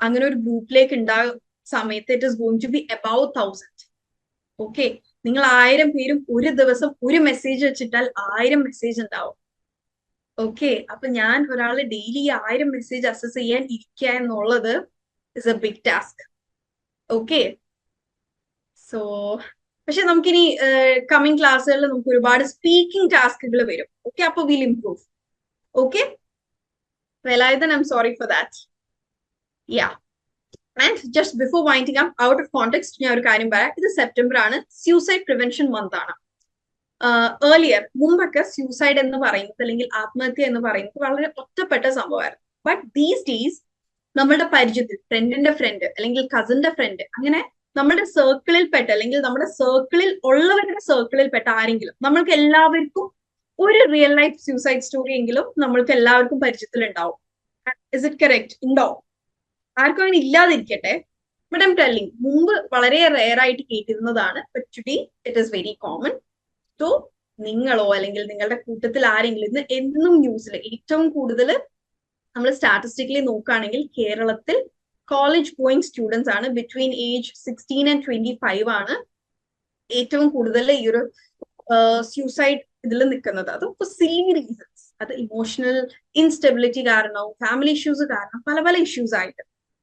A: അങ്ങനെ ഒരു ഗ്രൂപ്പിലേക്ക് ഉണ്ടാകുന്ന സമയത്ത് it is going to be above 1000. Okay, നിങ്ങൾ 1000 പേരും ഒരു ദിവസം ഒരു മെസ്സേജ് വെച്ചിട്ടാൽ 1000 മെസ്സേജ് ഉണ്ടാവും. ഓക്കെ, അപ്പൊ ഞാൻ ഒരാള് ഡെയിലി 1000 മെസ്സേജ് അസസ് ചെയ്യാൻ ഇരിക്കുക എന്നുള്ളത് is a big task. Okay, so പക്ഷെ നമുക്കിനി കമ്മിങ് ക്ലാസ്സുകളിൽ നമുക്ക് ഒരുപാട് സ്പീക്കിംഗ് ടാസ്കുകൾ വരും. ഓക്കെ, അപ്പൊ will improve. Okay, Velayathan, I'm sorry for that. Yeah. And just before winding up, out of context, ഞാൻ ഒരു കാര്യം പറയാം. ഇത് സെപ്റ്റംബർ ആണ്, സൂസൈഡ് പ്രിവെൻഷൻ മന്ത് ആണ്. ഏർലിയർ മുമ്പൊക്കെ സൂസൈഡ് എന്ന് പറയുന്നത് അല്ലെങ്കിൽ ആത്മഹത്യ എന്ന് പറയുന്നത് വളരെ ഒറ്റപ്പെട്ട സംഭവമായിരുന്നു. ബട്ട് ദീസ് ഡേയ്സ് നമ്മളുടെ പരിചയത്തിൽ ഫ്രണ്ടിന്റെ ഫ്രണ്ട് അല്ലെങ്കിൽ കസിന്റെ ഫ്രണ്ട്, അങ്ങനെ നമ്മുടെ സർക്കിളിൽ പെട്ട അല്ലെങ്കിൽ നമ്മുടെ സർക്കിളിൽ ഉള്ളവരുടെ സർക്കിളിൽ പെട്ട ആരെങ്കിലും, നമ്മൾക്ക് എല്ലാവർക്കും ഒരു റിയൽ ലൈഫ് സൂസൈഡ് സ്റ്റോറി എങ്കിലും നമ്മൾക്ക് എല്ലാവർക്കും പരിചയത്തിൽ ഉണ്ടാവും. Is it correct? ഉണ്ടോ? ആർക്കും അങ്ങനെ ഇല്ലാതിരിക്കട്ടെ. ബട്ട് ഐം ടെല്ലിങ്, മുമ്പ് വളരെ റെയർ ആയിട്ട് കേട്ടിരുന്നതാണ്, but today it is very common. So നിങ്ങളോ അല്ലെങ്കിൽ നിങ്ങളുടെ കൂട്ടത്തിൽ ആരെങ്കിലും, ഇന്ന് എന്നും ന്യൂസിൽ ഏറ്റവും കൂടുതൽ നമ്മൾ സ്റ്റാറ്റിസ്റ്റിക്കലി നോക്കുകയാണെങ്കിൽ കേരളത്തിൽ കോളേജ് ഗോയിങ് സ്റ്റുഡൻസ് ആണ്, ബിറ്റ്വീൻ ഏജ് 16 and 25 ആണ് ഏറ്റവും കൂടുതൽ ഈ ഒരു സൂസൈഡ് ഇതിൽ നിൽക്കുന്നത്. അത് ഫോർ സില്ലി റീസൺസ്. അത് ഇമോഷണൽ ഇൻസ്റ്റെബിലിറ്റി കാരണവും ഫാമിലി ഇഷ്യൂസ് കാരണം പല പല ഇഷ്യൂസ് ആയിട്ട്.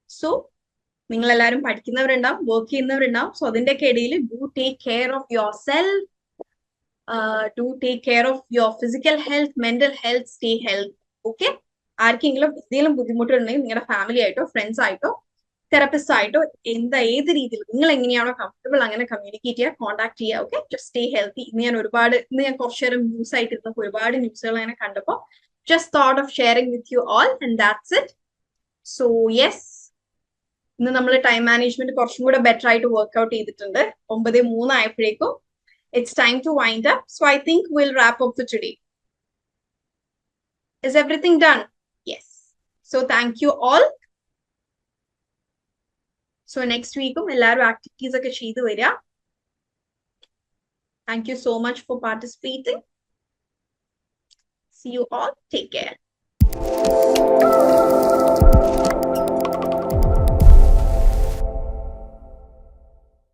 A: സോ നിങ്ങൾ എല്ലാവരും പഠിക്കുന്നവരുണ്ടാവും, വർക്ക് ചെയ്യുന്നവരുണ്ടാവും. സോ അതിൻ്റെയൊക്കെ ഇടയിൽ do take care of your self, do take care of your physical health, mental health, stay health. Okay, ആർക്കെങ്കിലും എന്തെങ്കിലും ബുദ്ധിമുട്ടുണ്ടെങ്കിൽ നിങ്ങളുടെ ഫാമിലി ആയിട്ടോ ഫ്രണ്ട്സ് ആയിട്ടോ തെറപ്പിസ്റ്റ് ആയിട്ടോ ഏത് രീതിയിൽ നിങ്ങൾ എങ്ങനെയാണോ കംഫർട്ടബിൾ അങ്ങനെ കമ്മ്യൂണിക്കേറ്റ് ചെയ്യുക, കോൺടാക്ട് ചെയ്യുക. Okay, just stay healthy. ഇന്ന് ഞാൻ കുറച്ചു നേരം ന്യൂസ് ആയിട്ട് ഇരുന്നപ്പോൾ ഒരുപാട് ന്യൂസുകൾ അങ്ങനെ കണ്ടപ്പോൾ just thought of sharing with you all and that's it. So yes, ഇന്ന് നമ്മൾ ടൈം മാനേജ്മെന്റ് കുറച്ചും കൂടെ ബെറ്റർ ആയിട്ട് വർക്ക്ഔട്ട് ചെയ്തിട്ടുണ്ട്. 9:03 ആയപ്പോഴേക്കും it's time to wind up. So I think will wrap up for today. Is everything done? Yes. So thank you all. So next week എല്ലാവരും activities ഒക്കെ ചെയ്തു വരിക. Thank you so much for participating. See you all. Take care.